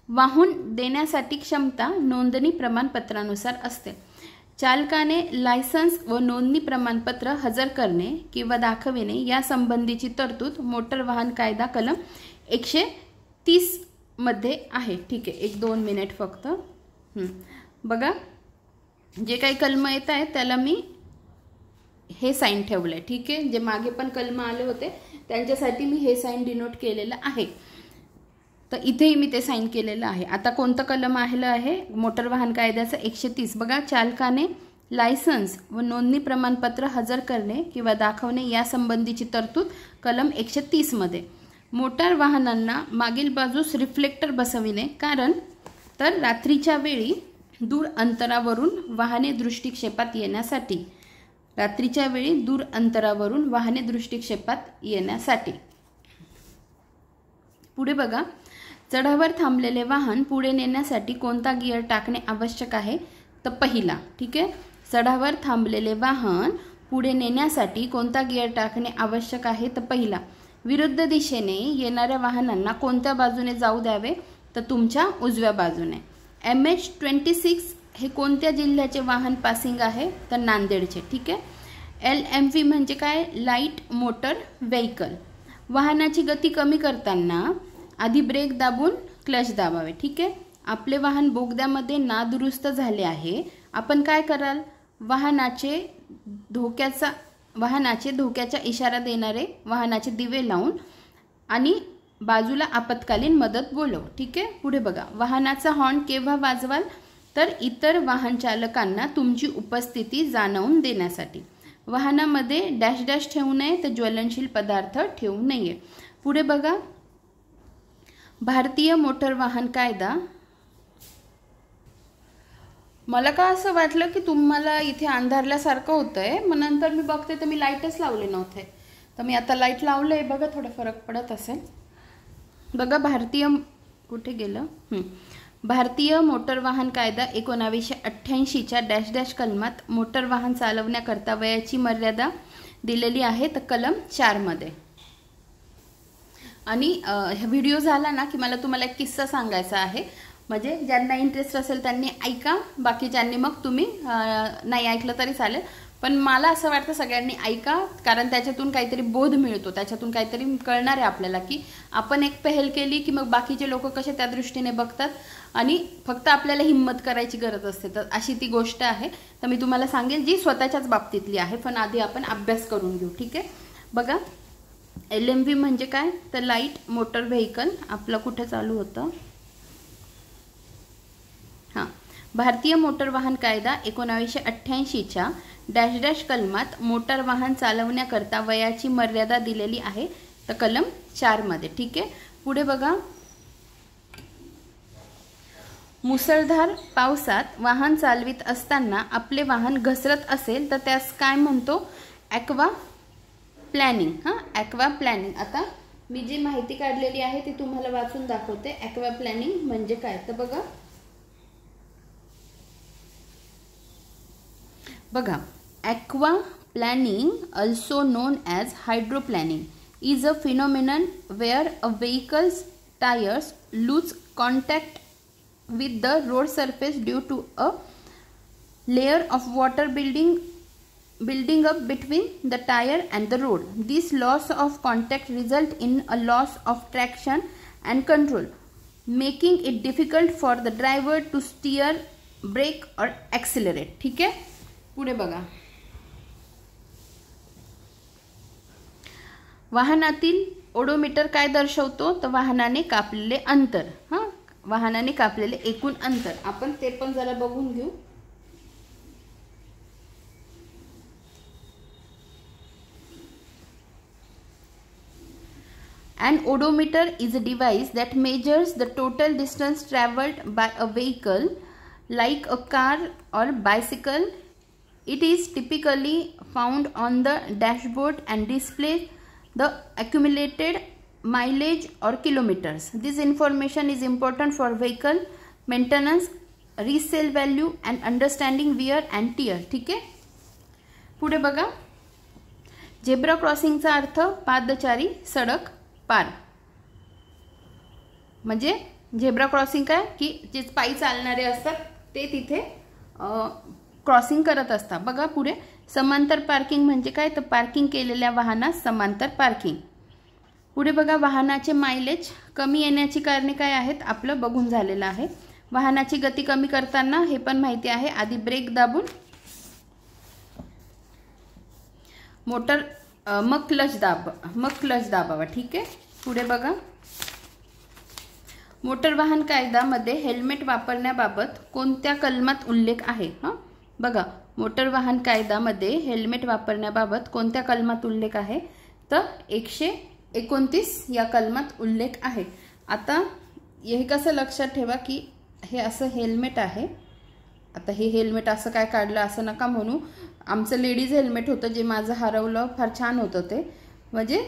वाहून देण्यासाठी क्षमता नोंदणी प्रमाणपत्रानुसार असते. चालकाने लायसन्स व नोंदणी प्रमाणपत्र हजर करणे किंवा दाखविणे यासंबंधीची तरतूद मोटर वाहन कायदा कलम 130 मध्ये आहे. ठीक आहे, 1-2 मिनिट फक्त. बघा, जे काही कलम येत आहेत त्याला मी हे साईन ठेवलं आहे. ठीक आहे, जे मागे पण कलम आले होते त्यांच्यासाठी मी हे साईन डिनोट केलेलं आहे. तर इथेही मी ते साईन केलेलं आहे. आता कोणतं कलम आलेलं आहे मोटर वाहन कायद्याचं 130. बघा, चालकाने लायसन्स व नोंदणी प्रमाणपत्र हजर करणे किंवा दाखवणे यासंबंधीची तरतूद कलम 130 मध्ये. मोटार वाहनांना मागील बाजूस रिफ्लेक्टर बसविणे, कारण तर रात्रीच्या वेळी दूर अंतरावरून वाहने दृष्टिक्षेपात येण्यासाठी. रात्रीच्या वेळी दूर अंतरावरून वाहने दृष्टिक्षेपात येण्यासाठी. पुढे बघा, चढावर थांबलेले वाहन पुढे नेण्यासाठी कोणता गिअर टाकणे आवश्यक आहे तर पहिला. ठीक आहे, चढावर थांबलेले वाहन पुढे नेण्यासाठी कोणता गिअर टाकणे आवश्यक आहे तर पहिला. विरुद्ध दिशेने येणाऱ्या वाहनांना कोणत्या बाजूने जाऊ द्यावे तर तुमच्या उजव्या बाजूने. MH26 हे कोणत्या जिल्ह्याचे वाहन पासिंग आहे तर नांदेडचे. ठीक आहे. LMV म्हणजे काय, लाईट मोटर व्हेकल. वाहनाची गती कमी करताना आधी ब्रेक दाबून क्लच दाबावे. ठीक आहे. आपले वाहन बोगद्यामध्ये नादुरुस्त झाले आहे, आपण काय कराल, वाहनाचे धोक्याचा इशारा देणारे वाहनाचे दिवे लावून आणि बाजूला आपत्कालीन मदत बोलव. ठीक आहे. पुढे बघा, वाहनाचा हॉर्न केव्हा वाजवाल तर इतर वाहन चालकांना तुमची उपस्थिती जाणवून देण्यासाठी. वाहनामध्ये डॅश डॅश ठेवू नये तर ज्वलनशील पदार्थ ठेवू नये. पुढे बघा, भारतीय मोटर वाहन कायदा. मला का असं वाटलं की तुम्हाला इथे अंधारल्यासारखं होतंय, मग नंतर मी बघते तर मी लाईटच लावले नव्हते, तर मी आता लाईट लावले. बघा, थोडा फरक पडत असेल. बघा, कुठे गेलं, भारतीय मोटर वाहन कायदा 1988च्या डॅश डॅश कलमात मोटर वाहन चालवण्याकरता वयाची मर्यादा दिलेली आहे तर कलम 4 मध्ये. आणि व्हिडिओ झाला ना की मला तुम्हाला एक किस्सा सांगायचा आहे, म्हणजे ज्यांना इंटरेस्ट असेल त्यांनी ऐका, बाकीच्यांनी मग तुम्ही नाही ऐकलं तरी चालेल, पण मला असं वाटतं सगळ्यांनी ऐका, कारण त्याच्यातून काहीतरी बोध मिळतो, त्याच्यातून काहीतरी कळणार आहे आपल्याला की आपण एक पहल केली की मग बाकीचे लोक कसे त्या दृष्टीने बघतात आणि फक्त आपल्याला हिम्मत करायची गरज असते. तर अशी ती गोष्ट आहे, तर मी तुम्हाला सांगेल जी स्वतःच्याच बाबतीतली आहे, पण आधी आपण अभ्यास करून घेऊ. ठीक आहे. बघा, LMV म्हणजे काय तर लाईट मोटर व्हेकल. आपलं कुठे चालू होतं, भारतीय मोटर वाहन कायदा 1988च्या डॅश डॅश कलमात मोटर वाहन चालवण्याकरता वयाची मर्यादा दिलेली आहे तर कलम 4 मध्ये. ठीक आहे. पुढे बघा, मुसळधार पावसात वाहन चालवित असताना आपले वाहन घसरत असेल तर त्यास काय म्हणतो, ॲक्वा प्लॅनिंग. Aqua planning. आता मी जी माहिती काढलेली आहे ती तुम्हाला वाचून दाखवते. ॲक्वा प्लॅनिंग म्हणजे काय तर बघा, aqua Planning, also known as hydroplaning, is a phenomenon where a vehicle's tires lose contact with the road surface due to a layer of water building up between the tire and the road. This loss of contact results in a loss of traction and control, making it difficult for the driver to steer, brake or accelerate. ठीक है, पुढे बघा. वाहनातील odometer काय दर्शवतो, तर वाहनाने कापलेले अंतर. वाहनाने कापलेले एकूण अंतर. आपण ते पण जरा बघून घेऊ. An odometer is a device that measures the total distance traveled by a vehicle like a car or bicycle. It is typically found on the dashboard and displays the accumulated mileage or kilometers. This information is important for vehicle maintenance, resale value and understanding wear and tear. ठीक आहे, पुढे बघा. Zebra क्रॉसिंगचा अर्थ पादचारी सडक पार. म्हणजे zebra crossing काय की जे पायी चालणारे असतात ते तिथे क्रॉसिंग करत असतात. बघा पुढे. समांतर पार्किंग म्हणजे काय, तर पार्किंग केलेल्या वाहनास समांतर पार्किंग. पुढे बघा. वाहनाचे मायलेज कमी येण्याची कारणे काय आहेत, आपलं बघून झालेलं आहे. वाहनाची गती कमी करताना हे पण माहिती आहे, आधी ब्रेक दाबून मोटर मग क्लच दाबावा. ठीक आहे, पुढे बघा. मोटर वाहन कायद्यामध्ये हेल्मेट वापरण्याबाबत कोणत्या कलमात उल्लेख आहे. बघा, मोटर वाहन कायद्यामध्ये हेल्मेट वापरण्याबाबत कोणत्या कलमात उल्लेख आहे, तर 129 या कलमात उल्लेख आहे. आता हे कसं लक्षात ठेवा की हे असं हेल्मेट आहे. आता हे हेल्मेट असं काय काढलं असं नका म्हणू. आमचं लेडीज हेल्मेट होतं जे माझं हरवलं, फार छान होतं ते. म्हणजे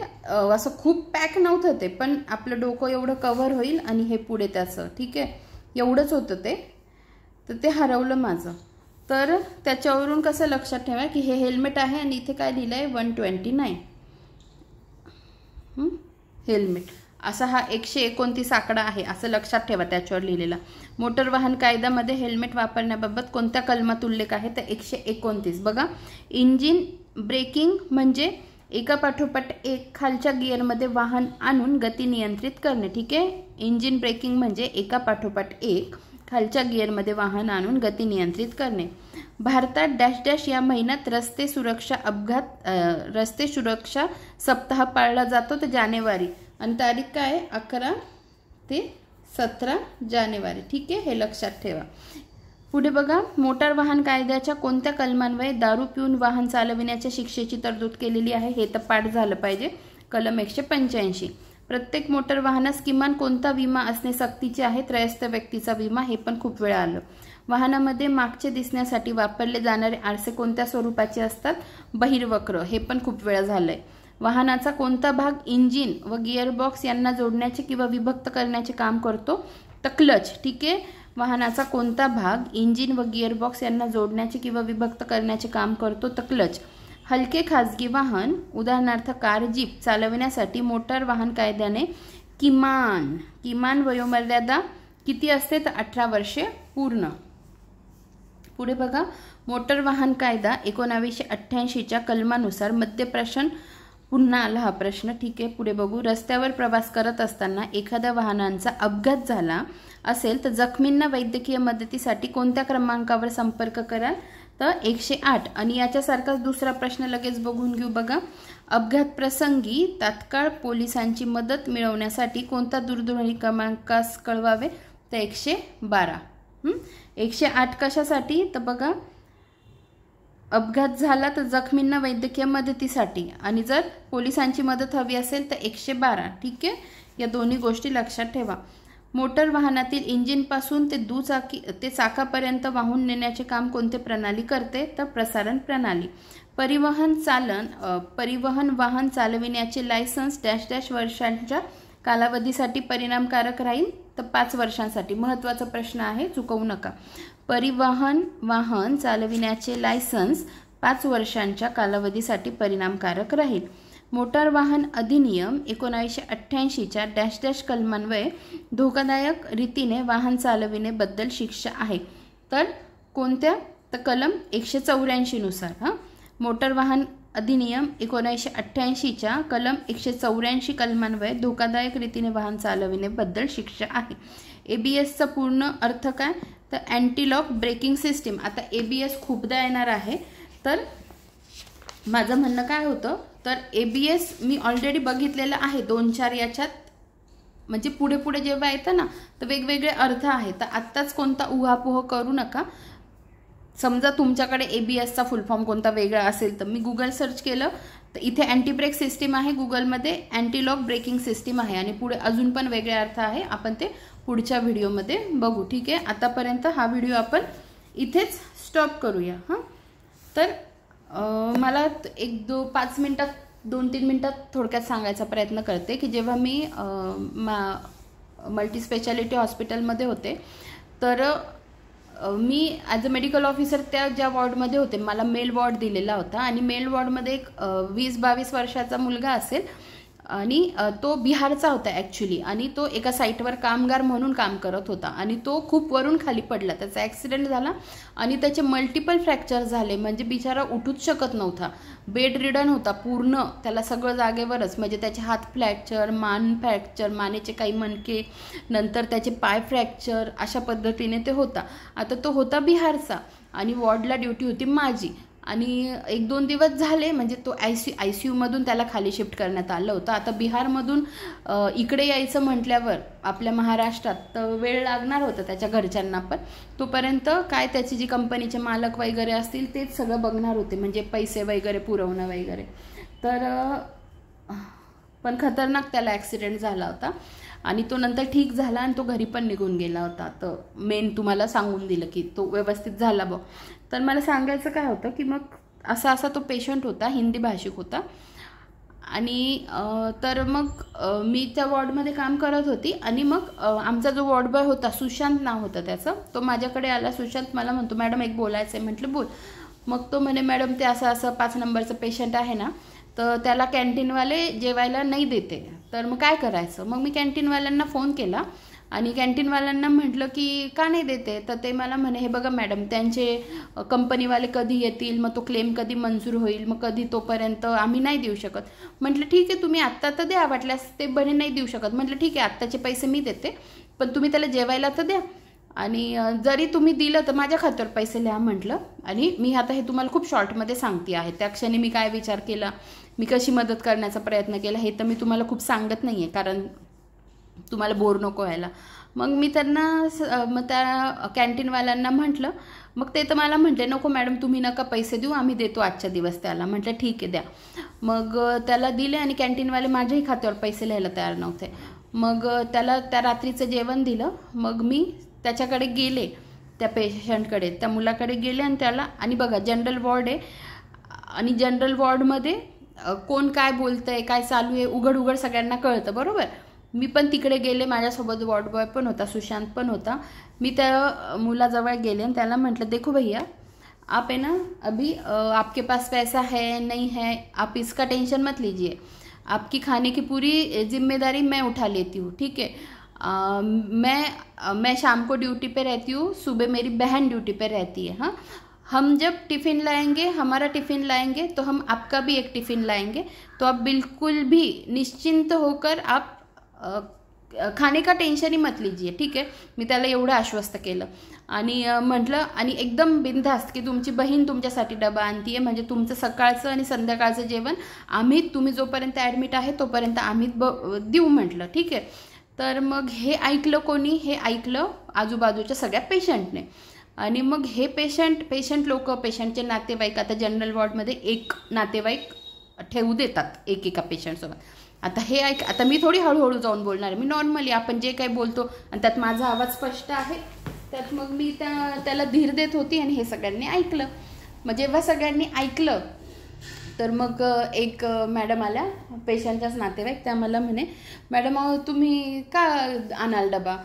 असं खूप पॅक नव्हतं ते, पण आपलं डोकं एवढं कव्हर होईल आणि हे पुढे त्याचं. ठीक आहे, एवढंच होतं ते. तर ते हरवलं माझं. तर त्याच्यावरून कसं लक्षात ठेवा की हे हेल्मेट आहे आणि इथे काय लिहिलं आहे 129 हेल्मेट. असा हा 129 आकडा आहे असं लक्षात ठेवा त्याच्यावर लिहिलेला. मोटर वाहन कायद्यामध्ये हेल्मेट वापरण्याबाबत कोणत्या कलमात उल्लेख आहे, तर 129. बघा. इंजिन ब्रेकिंग म्हणजे एका पाठोपाठ एक खालच्या गिअरमध्ये वाहन आणून गती नियंत्रित करणे. ठीक आहे, इंजिन ब्रेकिंग म्हणजे एका पाठोपाठ एक खालच्या गिअरमध्ये वाहन आणून गती नियंत्रित करणे. भारतात डॅश डॅश या महिन्यात रस्ते सुरक्षा सप्ताह पाळला जातो, तर जानेवारी. आणि तारीख काय, 11 ते 17 जानेवारी. ठीक आहे, हे लक्षात ठेवा. पुढे बघा. मोटार वाहन कायद्याच्या कोणत्या कलमान्वये दारू पिऊन वाहन चालविण्याच्या शिक्षेची तरतूद केलेली आहे, हे तर पाठ झालं पाहिजे. कलम 185. प्रत्येक मोटर वाहनास किमान कोणता विमा असणे सक्तीचे आहे, त्रयस्थ व्यक्तीचा विमा. हे पण खूप वेळा आलं. वाहनामध्ये मागचे दिसण्यासाठी वापरले जाणारे आरसे कोणत्या स्वरूपाचे असतात, बहिर्वक्र. हे पण खूप वेळा झालंय. वाहनाचा कोणता भाग इंजिन व गिअरबॉक्स यांना जोडण्याचे किंवा विभक्त करण्याचे काम करतो, तर क्लच. ठीक आहे, वाहनाचा कोणता भाग इंजिन व गिअरबॉक्स यांना जोडण्याचे किंवा विभक्त करण्याचे काम करतो, तर क्लच. हलके खाजगी वाहन उदाहरणार्थ कार, जीप चालविण्यासाठी मोटार वाहन कायद्याने किमान वयोमर्यादा किती असते, तर 18 वर्षे पूर्ण. पुढे बघा. मोटर वाहन कायदा 1988च्या कलमानुसार मद्यप्राशन. पुन्हा आला हा प्रश्न. ठीक आहे, पुढे बघू. रस्त्यावर प्रवास करत असताना एखाद्या वाहनांचा अपघात झाला असेल तर जखमींना वैद्यकीय मदतीसाठी कोणत्या क्रमांकावर संपर्क कराल, तर 108. आणि याच्यासारखाच दुसरा प्रश्न लगेच बघून घेऊ. बघा. अपघात प्रसंगी तात्काळ पोलिसांची मदत मिळवण्यासाठी कोणता दूरध्वनी क्रमांकास कळवावे, तर 112. 108 कशासाठी, तर बघा अपघात झाला तर जखमींना वैद्यकीय मदतीसाठी, आणि जर पोलिसांची मदत हवी असेल तर 112. ठीक आहे, या दोन्ही गोष्टी लक्षात ठेवा. मोटर वाहनातील इंजिनपासून ते चाकापर्यंत वाहून नेण्याचे काम कोणते प्रणाली करते, तर प्रसारण प्रणाली. परिवहन वाहन चालविण्याचे लायसन्स डॅश डॅश वर्षांच्या कालावधीसाठी परिणामकारक राहील, तर 5 वर्षांसाठी. महत्त्वाचा प्रश्न आहे, चुकवू नका. परिवहन वाहन चालविण्याचे लायसन्स 5 वर्षांच्या कालावधीसाठी परिणामकारक राहील. मोटार वाहन अधिनियम 1988च्या डॅश डॅश कलमान्वये धोकादायक रीतीने वाहन चालविणेबद्दल शिक्षा आहे. तर कोणत्या? तर कलम 184 नुसार. मोटार वाहन अधिनियम 1988च्या कलम 184 कलमान्वये धोकादायक रीतीने वाहन चालविणेबद्दल शिक्षा आहे. ABSचा पूर्ण अर्थ काय? तर अँटी लॉक ब्रेकिंग सिस्टीम. आता ABS खूपदा येणार आहे, तर माझं म्हणणं काय होतं, तर ABS मी ऑलरेडी बघितलेलं आहे 2-4 याच्यात, म्हणजे पुढे पुढे जेव्हा येतं ना तर वेगवेगळे अर्थ आहेत. तर आत्ताच कोणता उहापोह करू नका. समजा तुमच्याकडे ABSचा फुल फॉर्म कोणता वेगळा असेल तर मी गुगल सर्च केलं तर इथे अँटी ब्रेक सिस्टीम आहे, गुगलमध्ये अँटी लॉक ब्रेकिंग सिस्टीम आहे आणि पुढे अजून पण वेगळे अर्थ आहे. आपण ते पुढच्या व्हिडिओमध्ये बघू. ठीक आहे, आतापर्यंत हा व्हिडिओ आपण इथेच स्टॉप करूया. तर मला 2-3 मिनटात थोडक्यात सांगायचा प्रयत्न करते की जेव्हा मी मल्टीस्पेशालिटी हॉस्पिटलमध्ये होते तर मी ॲज अ मेडिकल ऑफिसर त्या ज्या वॉर्डमध्ये होते, मला मेल वॉर्ड दिलेला होता आणि मेल वॉर्डमध्ये एक 20-22 वर्षाचा मुलगा असेल आणि तो बिहारचा होता ॲक्च्युली, आणि तो एका साईटवर कामगार म्हणून काम करत होता आणि तो खूप वरून खाली पडला. त्याचा ॲक्सिडेंट झाला आणि त्याचे मल्टिपल फ्रॅक्चर झाले, म्हणजे बिचारा उठूच शकत नव्हता, बेड रिडन होता पूर्ण. त्याला सगळं जागेवरच, म्हणजे त्याचे हात फ्रॅक्चर, मान फ्रॅक्चर, मानेचे काही मणके, नंतर त्याचे पाय फ्रॅक्चर, अशा पद्धतीने ते होता. आता तो होता बिहारचा आणि वॉर्डला ड्युटी होती माझी. आणि 1-2 दिवस झाले, म्हणजे तो ICUमधून त्याला खाली शिफ्ट करण्यात आलं होतं. आता बिहारमधून इकडे यायचं म्हटल्यावर आपल्या महाराष्ट्रात तर वेळ लागणार होता त्याच्या घरच्यांना पण. तोपर्यंत काय त्याची जी कंपनीचे मालक वगैरे असतील तेच सगळं बघणार होते, म्हणजे पैसे वगैरे पुरवणं वगैरे. तर पण खतरनाक त्याला ॲक्सिडेंट झाला होता आणि तो नंतर ठीक झाला आणि तो घरी पण निघून गेला होता. तर मेन तुम्हाला सांगून दिलं की तो व्यवस्थित झाला बघ. तर मला सांगायचं काय होतं की मग असा तो पेशंट होता, हिंदी भाषिक होता. आणि तर मग मी त्या वॉर्डमध्ये काम करत होती आणि मग आमचा जो वॉर्ड बॉय होता, सुशांत नाव होतं त्याचं, तो माझ्याकडे आला. सुशांत मला म्हणतो, मॅडम एक बोलायचं आहे. म्हटलं बोल. मग तो म्हणे, मॅडम ते असं 5 नंबरचं पेशंट आहे ना, तर त्याला कॅन्टीनवाले जेवायला नाही देते, तर मग काय करायचं? मग मी कॅन्टीनवाल्यांना फोन केला आणि कॅन्टीनवाल्यांना म्हटलं की का नाही देते? तर ते मला म्हणे, हे बघा मॅडम, त्यांचे कंपनीवाले कधी येतील, मग तो क्लेम कधी मंजूर होईल, मग कधी, तोपर्यंत आम्ही नाही देऊ शकत. म्हटलं ठीक आहे, तुम्ही आत्ता तर द्या, वाटल्यास. ते बने नाही देऊ शकत. म्हटलं ठीक आहे, आत्ताचे पैसे मी देते, पण तुम्ही त्याला जेवायला तर द्या, आणि जरी तुम्ही दिलं तर माझ्या खात्यावर पैसे लिहा म्हटलं. आणि मी आता हे तुम्हाला खूप शॉर्टमध्ये सांगते आहे. त्या क्षणी मी काय विचार केला, मी कशी मदत करण्याचा प्रयत्न केला, हे तर मी तुम्हाला खूप सांगत नाही आहे, कारण तुम्हाला बोर नको व्हायला. मग मी त्यांना मग त्या कॅन्टीनवाल्यांना म्हटलं, मग ते तर मला म्हटले, नको मॅडम तुम्ही नका पैसे देऊ, आम्ही देतो आजच्या दिवस त्याला. म्हटलं ठीक आहे द्या. मग त्याला दिले आणि कॅन्टीनवाले माझ्याही खात्यावर पैसे लिहायला तयार नव्हते. मग त्याला त्या रात्रीचं जेवण दिलं. मग मी त्याच्याकडे गेले, त्या पेशंटकडे, त्या मुलाकडे गेले आणि त्याला, आणि बघा जनरल वॉर्ड आहे आणि जनरल वॉर्डमध्ये कोण काय बोलतंय, काय चालू आहे, उघड सगळ्यांना कळतं, बरोबर. मी पण तिकडे गेले, माझ्यासोबत वॉर्ड बॉय पण होता, सुशांत पण होता. मी त्या मुलाजवळ गेले आणि त्याला म्हटलं, देखो भैया, आप है ना, अभी आपके पास पैसा है नहीं है, आप इसका टेंशन मत लीजिए, आपकी खाने की पूरी जिम्मेदारी मैं उठा लेती हूँ, ठीक है. मैं शाम को ड्यूटी पे रहती हूँ, सुबह मेरी बहन ड्यूटी पे रहती है. हाँ, हम जब टिफ़िन लाएंगे, हमारा टिफ़िन लाएंगे, तो हम आपका भी एक टिफ़िन लाएंगे, तो आप बिल्कुल भी निश्चिंत होकर आप खाने का टेन्शन ही मत लीजिए, ठीक आहे. मी त्याला एवढं आश्वस्त केलं आणि म्हटलं, आणि एकदम बिनधास्त की तुमची बहीण तुमच्यासाठी डबा आणते आहे, म्हणजे तुमचं सकाळचं आणि संध्याकाळचं जेवण आम्ही, तुम्ही जोपर्यंत ॲडमिट आहे तोपर्यंत आम्ही देऊ म्हटलं, ठीक आहे. तर मग हे ऐकलं कोणी? हे ऐकलं आजूबाजूच्या सगळ्या पेशंटने. आणि मग हे पेशंट लोक, पेशंटचे नातेवाईक, आता जनरल वॉर्डमध्ये एक नातेवाईक ठेवू देतात एकेका पेशंटसोबत. आता हे ऐक, आता मी थोडी हळूहळू जाऊन बोलणार आहे, मी नॉर्मली आपण जे काही बोलतो, आणि त्यात माझा आवाज स्पष्ट आहे, त्यात मग मी त्याला धीर देत होती आणि हे सगळ्यांनी ऐकलं. मग जेव्हा सगळ्यांनी ऐकलं तर मग एक मॅडम आल्या, पेशंटच्याच नातेवाईक, त्या मला म्हणे, मॅडम अहो तुम्ही का आणाल डबा,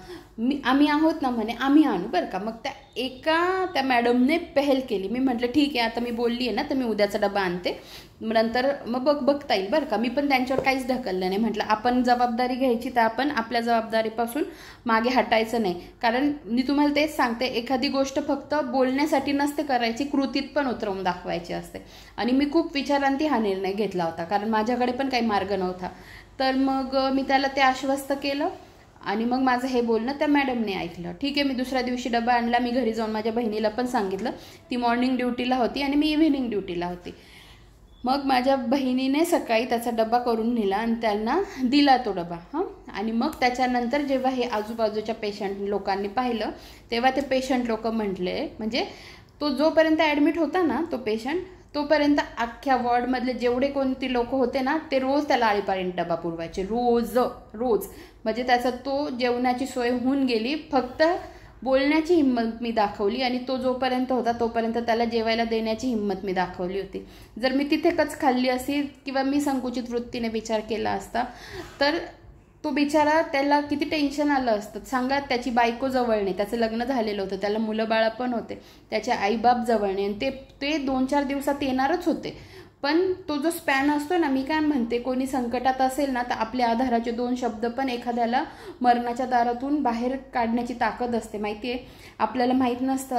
आम्ही आहोत ना म्हणे, आम्ही आणू बरं का. मग त्या मॅडमने पहल केली. मी म्हटलं ठीक आहे, आता मी बोलली आहे ना, तर मी उद्याचा डबा आणते, नंतर मग बघता येईल बरं का. मी पण त्यांच्यावर काहीच ढकललं नाही. म्हटलं आपण जबाबदारी घ्यायची तर आपण आपल्या जबाबदारीपासून मागे हटायचं नाही. कारण मी तुम्हाला तेच सांगते, एखादी गोष्ट फक्त बोलण्यासाठी नसते करायची, कृतीत पण उतरवून दाखवायची असते. आणि मी खूप विचारांती हा निर्णय घेतला होता, कारण माझ्याकडे पण काही मार्ग नव्हता. तर मग मी त्याला ते आश्वस्त केलं आणि मग माझं हे बोलणं त्या मॅडमने ऐकलं. ठीक आहे, मी दुसऱ्या दिवशी डबा आणला. मी घरी जाऊन माझ्या बहिणीला पण सांगितलं. ती मॉर्निंग ड्युटीला होती आणि मी इव्हिनिंग ड्युटीला होती. मग माझ्या बहिणीने सकाळी त्याचा डबा करून नेला आणि त्यांना दिला तो डबा. आणि मग त्याच्यानंतर जेव्हा हे आजूबाजूच्या पेशंट लोकांनी पाहिलं, तेव्हा ते पेशंट लोक म्हटले, म्हणजे तो जोपर्यंत ॲडमिट होता ना तो पेशंट, तोपर्यंत अख्ख्या वॉर्डमधले जेवढे कोणते लोक होते ना, ते रोज त्याला आळीपाळीने डबा पुरवायचे, रोज. म्हणजे त्याचा तो जेवणाची सोय होऊन गेली, फक्त बोलण्याची हिंमत मी दाखवली आणि तो जोपर्यंत होता तोपर्यंत त्याला जेवायला देण्याची हिंमत मी दाखवली होती. जर मी तिथे कच खाल्ली असती किंवा मी संकुचित वृत्तीने विचार केला असता तर तो बिचारा, त्याला किती टेन्शन आलं असतं सांगा. त्याची बायको जवळ नाही, त्याचं लग्न झालेलं होतं, त्याला मुलं बाळा पण होते, त्याचे आईबाप जवळ नाही आणि ते 2-4 दिवसात येणारच होते. पण तो जो स्पॅन असतो ना, मी काय म्हणते, कोणी संकटात असेल ना तर आपल्या आधाराचे 2 शब्द पण एखाद्याला मरणाच्या दारातून बाहेर काढण्याची ताकद असते. माहिती आहे, आपल्याला माहीत नसतं.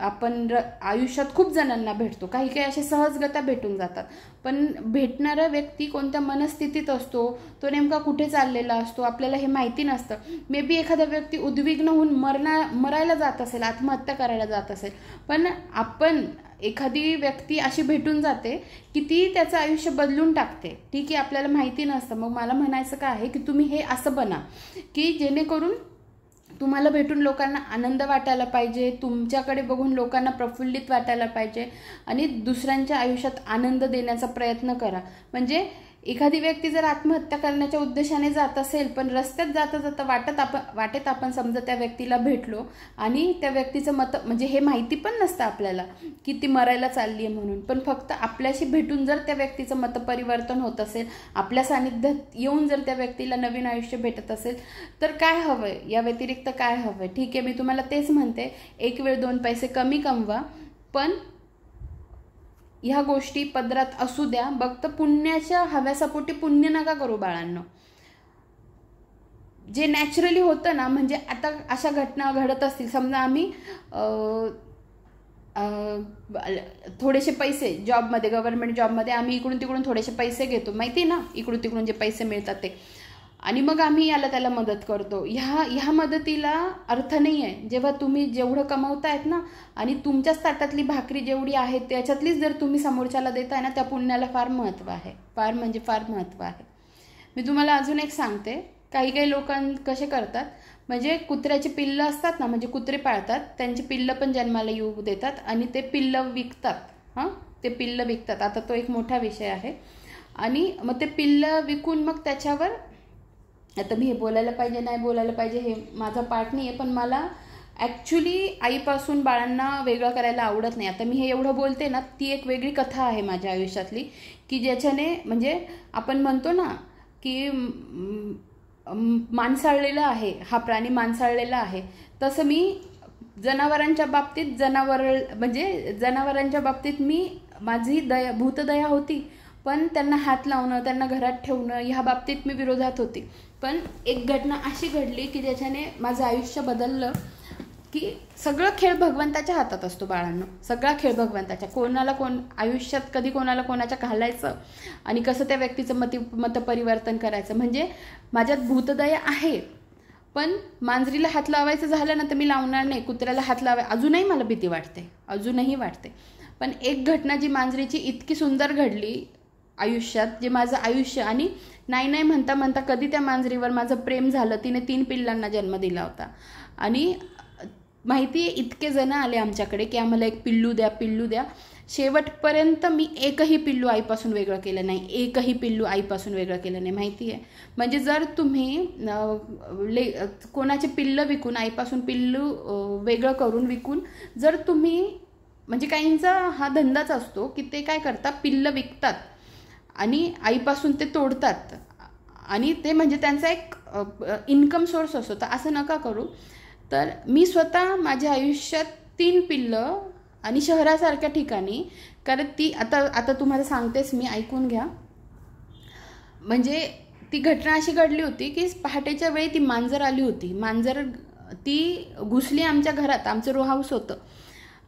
आपण आयुष्यात खूप जणांना भेटतो, काही असे सहजगत्या भेटून जातात. पण भेटणारा व्यक्ती कोणत्या मनस्थितीत असतो, तो नेमका कुठे चाललेला असतो, आपल्याला हे माहिती नसतं. मे बी एखादा व्यक्ती उद्विग्न होऊन मरायला जात असेल, आत्महत्या करायला जात असेल, पण एखादी व्यक्ती अशी भेटून जाते की ती त्याचं आयुष्य बदलून टाकते. ठीक आहे, आपल्याला माहिती नसतं. मग मला म्हणायचं काय आहे की तुम्ही हे असं बना की जेणेकरून तुम्हाला भेटून लोकांना आनंद वाटायला पाहिजे, तुमच्याकडे बघून लोकांना प्रफुल्लित वाटायला पाहिजे आणि दुसऱ्यांच्या आयुष्यात आनंद देण्याचा प्रयत्न करा. म्हणजे एखादी व्यक्ती जर आत्महत्या करण्याच्या उद्देशाने जात असेल, पण रस्त्यात जाता जाता वाटेत आपण समजा त्या व्यक्तीला भेटलो आणि त्या व्यक्तीचं मत, म्हणजे हे माहिती पण नसतं आपल्याला की ती मरायला चालली आहे म्हणून, पण फक्त आपल्याशी भेटून जर त्या व्यक्तीचं मतपरिवर्तन होत असेल, आपल्या सानिध्यात येऊन जर त्या व्यक्तीला नवीन आयुष्य भेटत असेल, तर काय हवंय या व्यतिरिक्त काय हवंय. ठीक आहे, मी तुम्हाला तेच म्हणते, एक वेळ 2 पैसे कमी कमवा, पण ह्या गोष्टी पदरात असू द्या. फक्त पुण्याच्या हव्यासापोटी पुण्य नका करू बाळांनो. जे नॅचरली होतं ना, म्हणजे आता अशा घटना घडत असतील, समजा आम्ही थोडेसे पैसे जॉबमध्ये, गव्हर्नमेंट जॉबमध्ये आम्ही इकडून तिकडून थोडेसे पैसे घेतो, माहिती ना, इकडून तिकडून जे पैसे मिळतात ते, आणि मग आम्ही याला त्याला मदत करतो. ह्या मदतीला अर्थ नाही आहे. जेव्हा तुम्ही जेवढं कमवतायत ना आणि तुमच्याच ताटातली भाकरी जेवढी आहे त्याच्यातलीच जर तुम्ही समोरच्याला देताय ना, त्या पुण्याला फार महत्त्व आहे, फार म्हणजे फार महत्त्व आहे. मी तुम्हाला अजून एक सांगते, काही कसे करतात, म्हणजे कुत्र्याची पिल्लं असतात ना, म्हणजे कुत्रे पाळतात, त्यांची पिल्लं पण जन्माला येऊ देतात आणि ते पिल्लं विकतात. ते पिल्लं विकतात. आता तो एक मोठा विषय आहे. आणि मग ते पिल्लं विकून मग त्याच्यावर, आता मी हे बोलायला पाहिजे नाही बोलायला पाहिजे हे माझा पार्ट नाही आहे, पण मला ॲक्च्युली आईपासून बाळांना वेगळं करायला आवडत नाही. आता मी हे एवढं बोलते ना, ती एक वेगळी कथा आहे माझ्या आयुष्यातली, की ज्याच्याने, म्हणजे आपण म्हणतो ना की माणसाळलेला आहे हा प्राणी, माणसाळलेला आहे, तसं मी जनावरांच्या बाबतीत मी माझी भूतदया होती, पण त्यांना हात लावणं, त्यांना घरात ठेवणं, ह्या बाबतीत मी विरोधात होती. पण एक घटना अशी घडली की ज्याच्याने माझं आयुष्य बदललं. की सगळं खेळ भगवंताच्या हातात असतो बाळांनो, सगळा खेळ भगवंताच्या. आयुष्यात कधी कोणाला कोणाच्या घालायचं आणि कसं त्या व्यक्तीचं मतपरिवर्तन करायचं. म्हणजे माझ्यात भूतदया आहे, पण मांजरीला हात लावायचं झालं ना तर मी लावणार नाही. कुत्र्याला हात अजूनही मला भीती वाटते, अजूनही वाटते. पण एक घटना जी मांजरीची इतकी सुंदर घडली आयुष्यात, जे माझं आयुष्य, आणि नाही म्हणता म्हणता कधी त्या मांजरीवर माझं प्रेम झालं. तिने 3 पिल्लांना जन्म दिला होता आणि माहिती आहे इतके जण आले आमच्याकडे की आम्हाला एक पिल्लू द्या. शेवटपर्यंत मी एकही पिल्लू आईपासून वेगळं केलं नाही, एकही पिल्लू आईपासून वेगळं केलं नाही. माहिती आहे, म्हणजे जर तुम्ही कोणाचे पिल्लं विकून, आईपासून पिल्लू वेगळं करून विकून जर तुम्ही म्हणजे काहींचा हा धंदाच असतो की ते काय करतात, पिल्लं विकतात आणि आईपासून ते तोडतात आणि ते म्हणजे त्यांचा एक इन्कम सोर्स असतो. तर असं नका करू. तर मी स्वतः माझ्या आयुष्यात 3 पिल्लं आणि शहरासारख्या ठिकाणी, कारण ती आता तुम्हाला सांगतेच मी, ऐकून घ्या. म्हणजे ती घटना अशी घडली होती की पहाटेच्या वेळी ती मांजर आली होती. मांजर ती घुसली आमच्या घरात, आमचं रो हाऊस होतं.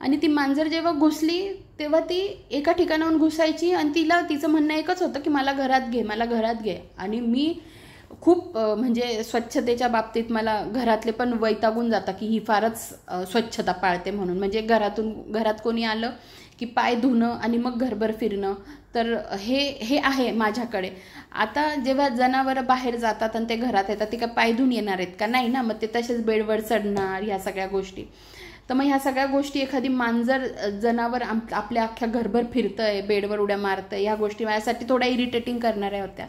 आणि ती मांजर जेव्हा घुसली तेव्हा ती एका ठिकाणाहून घुसायची आणि तिचं म्हणणं एकच होतं की मला घरात घे, मला घरात घे. आणि मी खूप म्हणजे स्वच्छतेच्या बाबतीत मला घरातले पण वैतागून जातात की ही फारच स्वच्छता पाळते म्हणून. म्हणजे घरात कोणी आलं की पाय धुणं आणि मग घरभर फिरणं, तर हे आहे माझ्याकडे. आता जेव्हा जनावरं बाहेर जातात आणि ते घरात येतात, ते काय पाय धुवून येणार आहेत का? नाही ना. मग ते तसेच बेडवर चढणार, ह्या सगळ्या गोष्टी. तर मग ह्या सगळ्या गोष्टी एखादी मांजर जनावर आपल्या अख्ख्या घरभर फिरतंय, बेडवर उड्या मारतंय, ह्या गोष्टी माझ्यासाठी थोड्या इरिटेटिंग करणाऱ्या होत्या.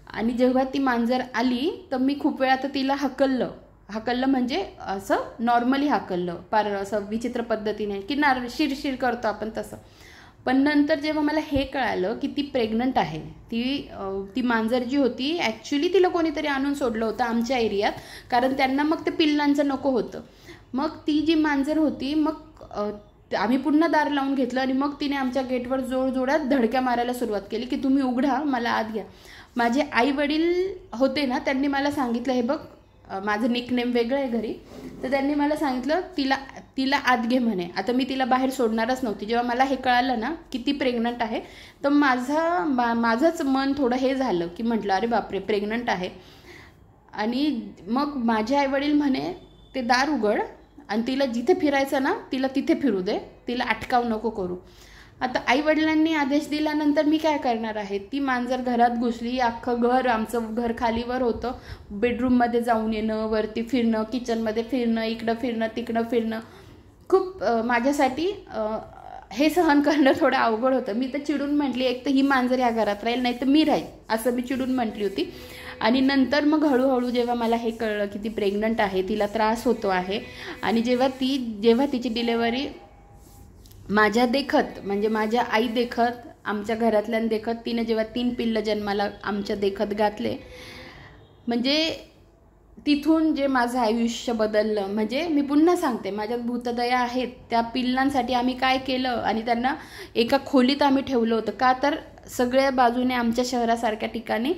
आणि जेव्हा ती मांजर आली तर मी खूप वेळा तर तिला हकललं म्हणजे असं नॉर्मली हकललं, फार असं विचित्र पद्धतीने की शिरशिर करतो आपण तसं. पण नंतर जेव्हा मला हे कळालं की ती प्रेग्नंट आहे, ती मांजर जी होती ॲक्च्युली तिला कोणीतरी आणून सोडलं होतं आमच्या एरियात, कारण त्यांना मग ते पिल्लांचं नको होतं. मग ती जी मांजर होती, मग आम्ही पुन्हा दार लावून घेतलं आणि मग तिने आमच्या गेटवर जोरजोरात धडक्या मारायला सुरुवात केली की तुम्ही उघडा, मला आत घ्या. माझे आई वडील होते ना, त्यांनी मला सांगितलं, हे बघ माझं निकनेम वेगळं आहे घरी, तर त्यांनी मला सांगितलं तिला आत घे म्हणे. आता मी तिला बाहेर सोडणारच नव्हती. जेव्हा मला हे कळालं ना की ती प्रेग्नंट आहे, तर माझंच मन थोडं हे झालं की म्हटलं अरे बापरे, प्रेग्नंट आहे. आणि मग माझे आई वडील म्हणे ते दार उघड आणि तिला जिथे फिरायचं ना तिला तिथे फिरू दे, तिला अटकाव नको करू. आता आईवडिलांनी आदेश दिल्यानंतर मी काय करणार आहे. ती मांजर घरात घुसली, अख्खं घर, आमचं घर खालीवर होतं, बेडरूममध्ये जाऊन येणं, वरती फिरणं, किचनमध्ये फिरणं, इकडं फिरणं तिकडं फिरणं, खूप माझ्यासाठी हे सहन करणं थोडं अवघड होतं. मी तर चिडून म्हटली, एक तर ही मांजर या घरात राहील, नाही तर मी राहील, असं मी चिडून म्हटली होती. आणि नंतर मग हळूहळू जेव्हा मला हे कळलं की ती प्रेग्नंट आहे, तिला त्रास होतो आहे, आणि जेव्हा तिची डिलेवरी माझ्या देखत, म्हणजे माझ्या आई देखत, आमच्या घरातल्यां देखत, तिने जेव्हा 3 पिल्लं जन्माला आमच्या देखत घातले, म्हणजे तिथून जे माझं आयुष्य बदललं. म्हणजे मी पुन्हा सांगते, माझ्यात भूतदया आहेत. त्या पिल्लांसाठी आम्ही काय केलं, आणि त्यांना एका खोलीत आम्ही ठेवलं होतं. का तर सगळ्या बाजूने आमच्या शहरासारख्या ठिकाणी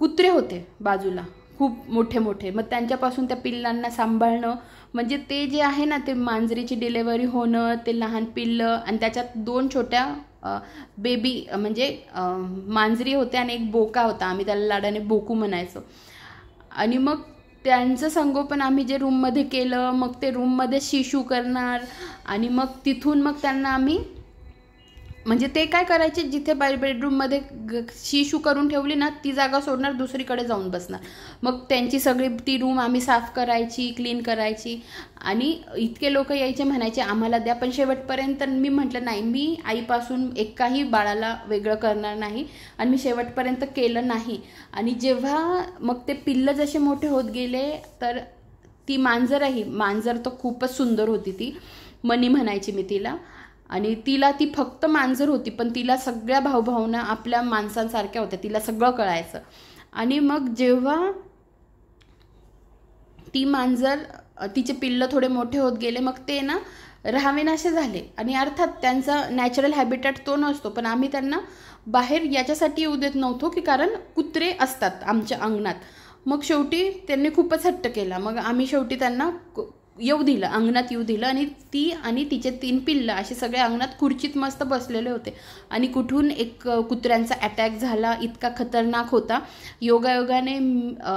कुत्रे होते बाजूला, खूप मोठे मोठे. मग त्यांच्यापासून त्या पिल्लांना सांभाळणं, म्हणजे ते जे आहे ना, ते मांजरीची डिलेवरी होणं, ते लहान पिल्लं, आणि त्याच्यात 2 छोट्या बेबी म्हणजे मांजरी होत्या आणि एक बोका होता, आम्ही त्याला लाडाने बोकू म्हणायचो. आणि मग त्यांचं संगोपन आम्ही जे रूममध्ये केलं, मग ते रूममध्ये शिशू करणार, आणि मग तिथून मग त्यांना आम्ही, म्हणजे ते काय करायचे, जिथे बेडरूममध्ये शिशू करून ठेवली ना, ती जागा सोडणार, दुसरीकडे जाऊन बसणार. मग त्यांची सगळी ती रूम आम्ही साफ करायची, क्लीन करायची. आणि इतके लोक यायचे, म्हणायचे आम्हाला द्या, पण शेवटपर्यंत मी म्हटलं नाही, मी आईपासून एकाही बाळाला वेगळं करणार नाही, आणि मी शेवटपर्यंत केलं नाही. आणि जेव्हा मग ते पिल्लं जसे मोठे होत गेले, तर ती मांजर तर खूपच सुंदर होती. ती मनी म्हणायची मी तिला. आणि ती फक्त मांजर होती, पण तिला सगळ्या भावभावना आपल्या माणसांसारख्या होत्या, तिला सगळं कळायचं. आणि मग जेव्हा ती मांजर, तिचे पिल्लं थोडे मोठे होत गेले, मग ते ना राहावेनासे झाले. आणि अर्थात त्यांचा नॅचरल हॅबिटॅट तो नसतो, पण आम्ही त्यांना बाहेर याच्यासाठी येऊ देत नव्हतो की कारण कुत्रे असतात आमच्या अंगणात. मग शेवटी त्यांनी खूपच हट्ट केला. मग आम्ही शेवटी त्यांना अंगणात येऊ दिलं. आणि तिचे 3 पिल्लं असे सगळे अंगणात खुर्चीत मस्त बसलेले होते. आणि कुठून एक कुत्र्यांचा अटॅक झाला, इतका खतरनाक होता. योगायोगाने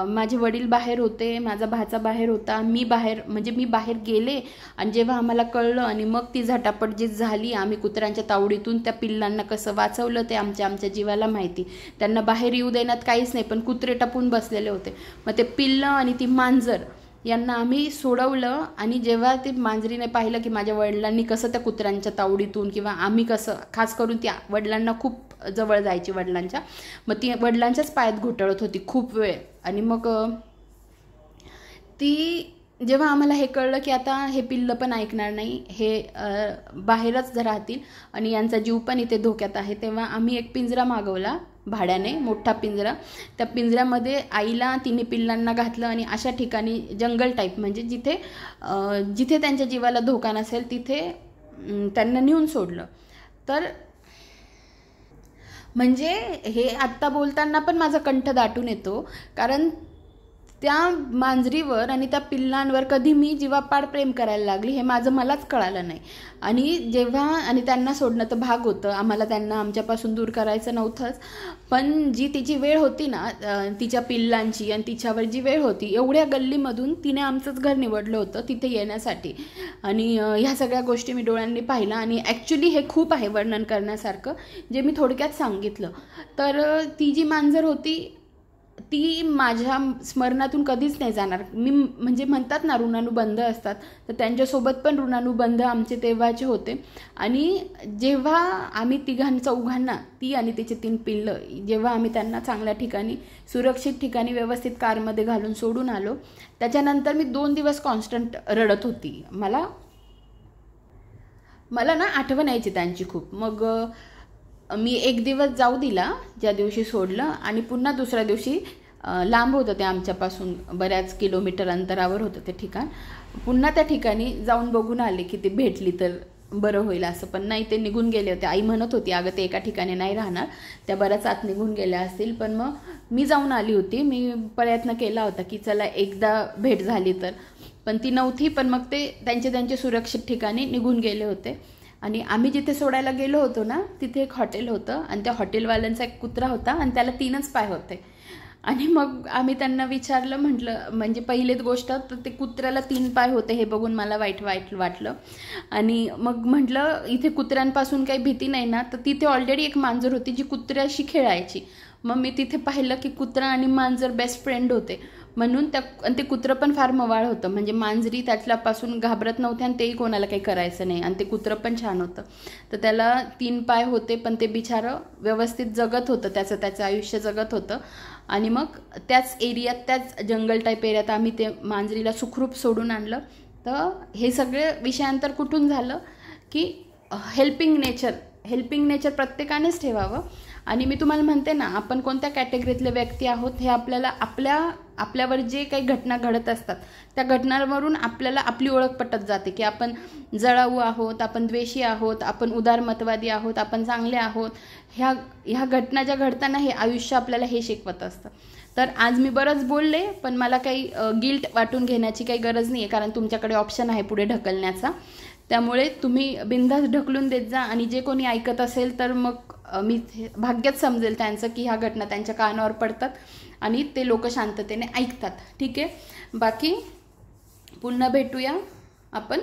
माझे वडील बाहेर होते, माझा भाचा बाहेर होता, मी बाहेर गेले. आणि जेव्हा आम्हाला कळलं, आणि मग ती झटापट जी झाली, आम्ही कुत्र्यांच्या तावडीतून त्या पिल्लांना कसं वाचवलं ते आमच्या जीवाला माहिती. त्यांना बाहेर येऊ देण्यात काहीच नाही, पण कुत्रे टपून बसलेले होते. मग ते पिल्लं आणि ती मांजर यांना आम्ही सोडवलं. आणि जेव्हा ते मांजरीने पाहिलं की माझ्या वडिलांनी कसं त्या कुत्र्यांच्या तावडीतून, किंवा आम्ही कसं, खास करून त्या वडिलांना खूप जवळ जायची वडिलांच्या, मग ती वडिलांच्याच पायात घोटाळत होती खूप वेळ. आणि मग ती जेव्हा आम्हाला हे कळलं की आता हे पिल्लं पण ऐकणार नाही, हे बाहेरच राहतील आणि यांचा जीव पण इथे धोक्यात आहे, तेव्हा आम्ही एक पिंजरा मागवला भाड्याने, मोठा पिंजरा. त्या पिंजऱ्यामध्ये आईला तिने पिल्लांना घातलं आणि अशा ठिकाणी जंगल टाईप, म्हणजे जिथे त्यांच्या जीवाला धोका नसेल तिथे त्यांना नेऊन सोडलं. तर म्हणजे हे आत्ता बोलताना पण माझा कंठ दाटून येतो, कारण त्या मांजरीवर आणि त्या पिल्लांवर कधी मी जीवापाड प्रेम करायला लागली हे मलाच कळालं नाही. आणि त्यांना सोडणं तर भाग होतं, आम्हाला त्यांना आमच्यापासून दूर करायचं नव्हतंच. पण जी तिची वेळ होती ना, तिच्या पिल्लांची आणि तिच्यावर जी वेळ होती, एवढ्या गल्लीमधून तिने आमचंच घर निवडलं होतं तिथे येण्यासाठी. आणि ह्या सगळ्या गोष्टी मी डोळ्यांनी पाहिलं आणि ॲक्च्युली हे खूप आहे वर्णन करण्यासारखं, जे मी थोडक्यात सांगितलं. तर ती जी मांजर होती ती माझ्या स्मरणातून कधीच नाही जाणार. म्हणजे म्हणतात ना ऋणानुबंध असतात, तर त्यांच्यासोबत पण ऋणानुबंध आमचे तेव्हाचे होते. आणि जेव्हा आम्ही चौघांना, ती आणि तिचे 3 पिल्लं, जेव्हा आम्ही त्यांना चांगल्या ठिकाणी, सुरक्षित ठिकाणी व्यवस्थित कारमध्ये घालून सोडून आलो, त्याच्यानंतर मी 2 दिवस कॉन्स्टंट रडत होती. मला ना आठवण यायची त्यांची खूप. मग मी 1 दिवस जाऊ दिला ज्या दिवशी सोडलं, आणि पुन्हा दुसऱ्या दिवशी, लांब होतं ते आमच्यापासून, बऱ्याच किलोमीटर अंतरावर होतं ते ठिकाण, पुन्हा त्या ठिकाणी जाऊन बघून आले की ते भेटली तर बरं होईल असं. पण नाही, ते निघून गेले होते. आई म्हणत होती अगं ते एका ठिकाणी नाही राहणार, त्या बऱ्याच आत निघून गेल्या असतील. पण मग मी जाऊन आली होती. मी प्रयत्न केला होता की चला एकदा भेट झाली तर, पण ती नव्हती. पण मग ते त्यांचे सुरक्षित ठिकाणी निघून गेले होते. आणि आम्ही जिथे सोडायला गेलो होतो ना, तिथे एक हॉटेल होतं आणि त्या हॉटेलवाल्यांचा एक कुत्रा होता आणि त्याला 3च पाय होते. आणि मग आम्ही त्यांना विचारलं, म्हटलं, म्हणजे पहिलीच गोष्ट तर ते कुत्र्याला 3 पाय होते हे बघून मला वाईट वाटलं. आणि मग म्हटलं इथे कुत्र्यांपासून काही भीती नाही ना, तर तिथे ऑलरेडी एक मांजर होती जी कुत्र्याशी खेळायची. मग मी तिथे पाहिलं की कुत्रा आणि मांजर बेस्ट फ्रेंड होते, म्हणून ते कुत्रं पण फार मवाळ होतं. म्हणजे मांजरी त्याच्यापासून घाबरत नव्हते आणि तेही कोणाला काही करायचं नाही, आणि ते कुत्रं पण छान होतं. तर त्याला 3 पाय होते, पण ते बिचारं व्यवस्थित जगत होतं, त्याचं आयुष्य जगत होतं. आणि मग त्याच एरियात, त्याच जंगल टाईप एरियात आम्ही ते मांजरीला सुखरूप सोडून आणलं. तर हे सगळे विषयांतर कुठून झालं की हेल्पिंग नेचर प्रत्येकानेच ठेवावं. आणि मी तुम्हाला म्हणते ना, आपण कोणत्या कॅटेगरीतले व्यक्ती आहोत हे आपल्याला आपल्यावर जे काही घटना घडत असतात त्या घटनांवरून आपल्याला आपली ओळख पटत जाते, की आपण जळाऊ आहोत, आपण द्वेषी आहोत, आपण उदारमतवादी आहोत, आपण चांगले आहोत. ह्या घटना ज्या घडताना हे आयुष्य आपल्याला हे शिकवत असतं. तर आज मी बरंच बोलले, पण मला काही गिल्ट वाटून घेण्याची काही गरज नाही आहे, कारण तुमच्याकडे ऑप्शन आहे पुढे ढकलण्याचा. त्यामुळे तुम्ही बिनधास्त ढकलून देत जा. आणि जे कोणी ऐकत असेल तर मग मी भाग्यच समजेल त्यांचं की ह्या घटना त्यांच्या कानावर पडतात आणि ते लोक शांततेने ऐकतात. ठीक आहे, बाकी पुन्हा भेटूया आपण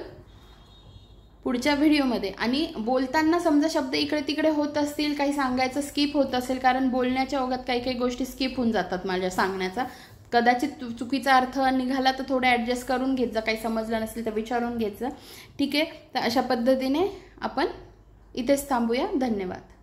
पुढच्या व्हिडिओमध्ये. आणि बोलताना समजा शब्द इकडे तिकडे होत असतील, काही सांगायचं स्किप होत असेल, कारण बोलण्याच्या ओघात काही गोष्टी स्किप होऊन जातात माझ्या सांगण्याचा, कदाचित चुकीचा अर्थ निघाला तर थोडं ॲडजस्ट करून घेत जा, काही समजलं नसेल तर विचारून घेत जा. ठीक आहे, तर अशा पद्धतीने आपण इथेच थांबूया. धन्यवाद.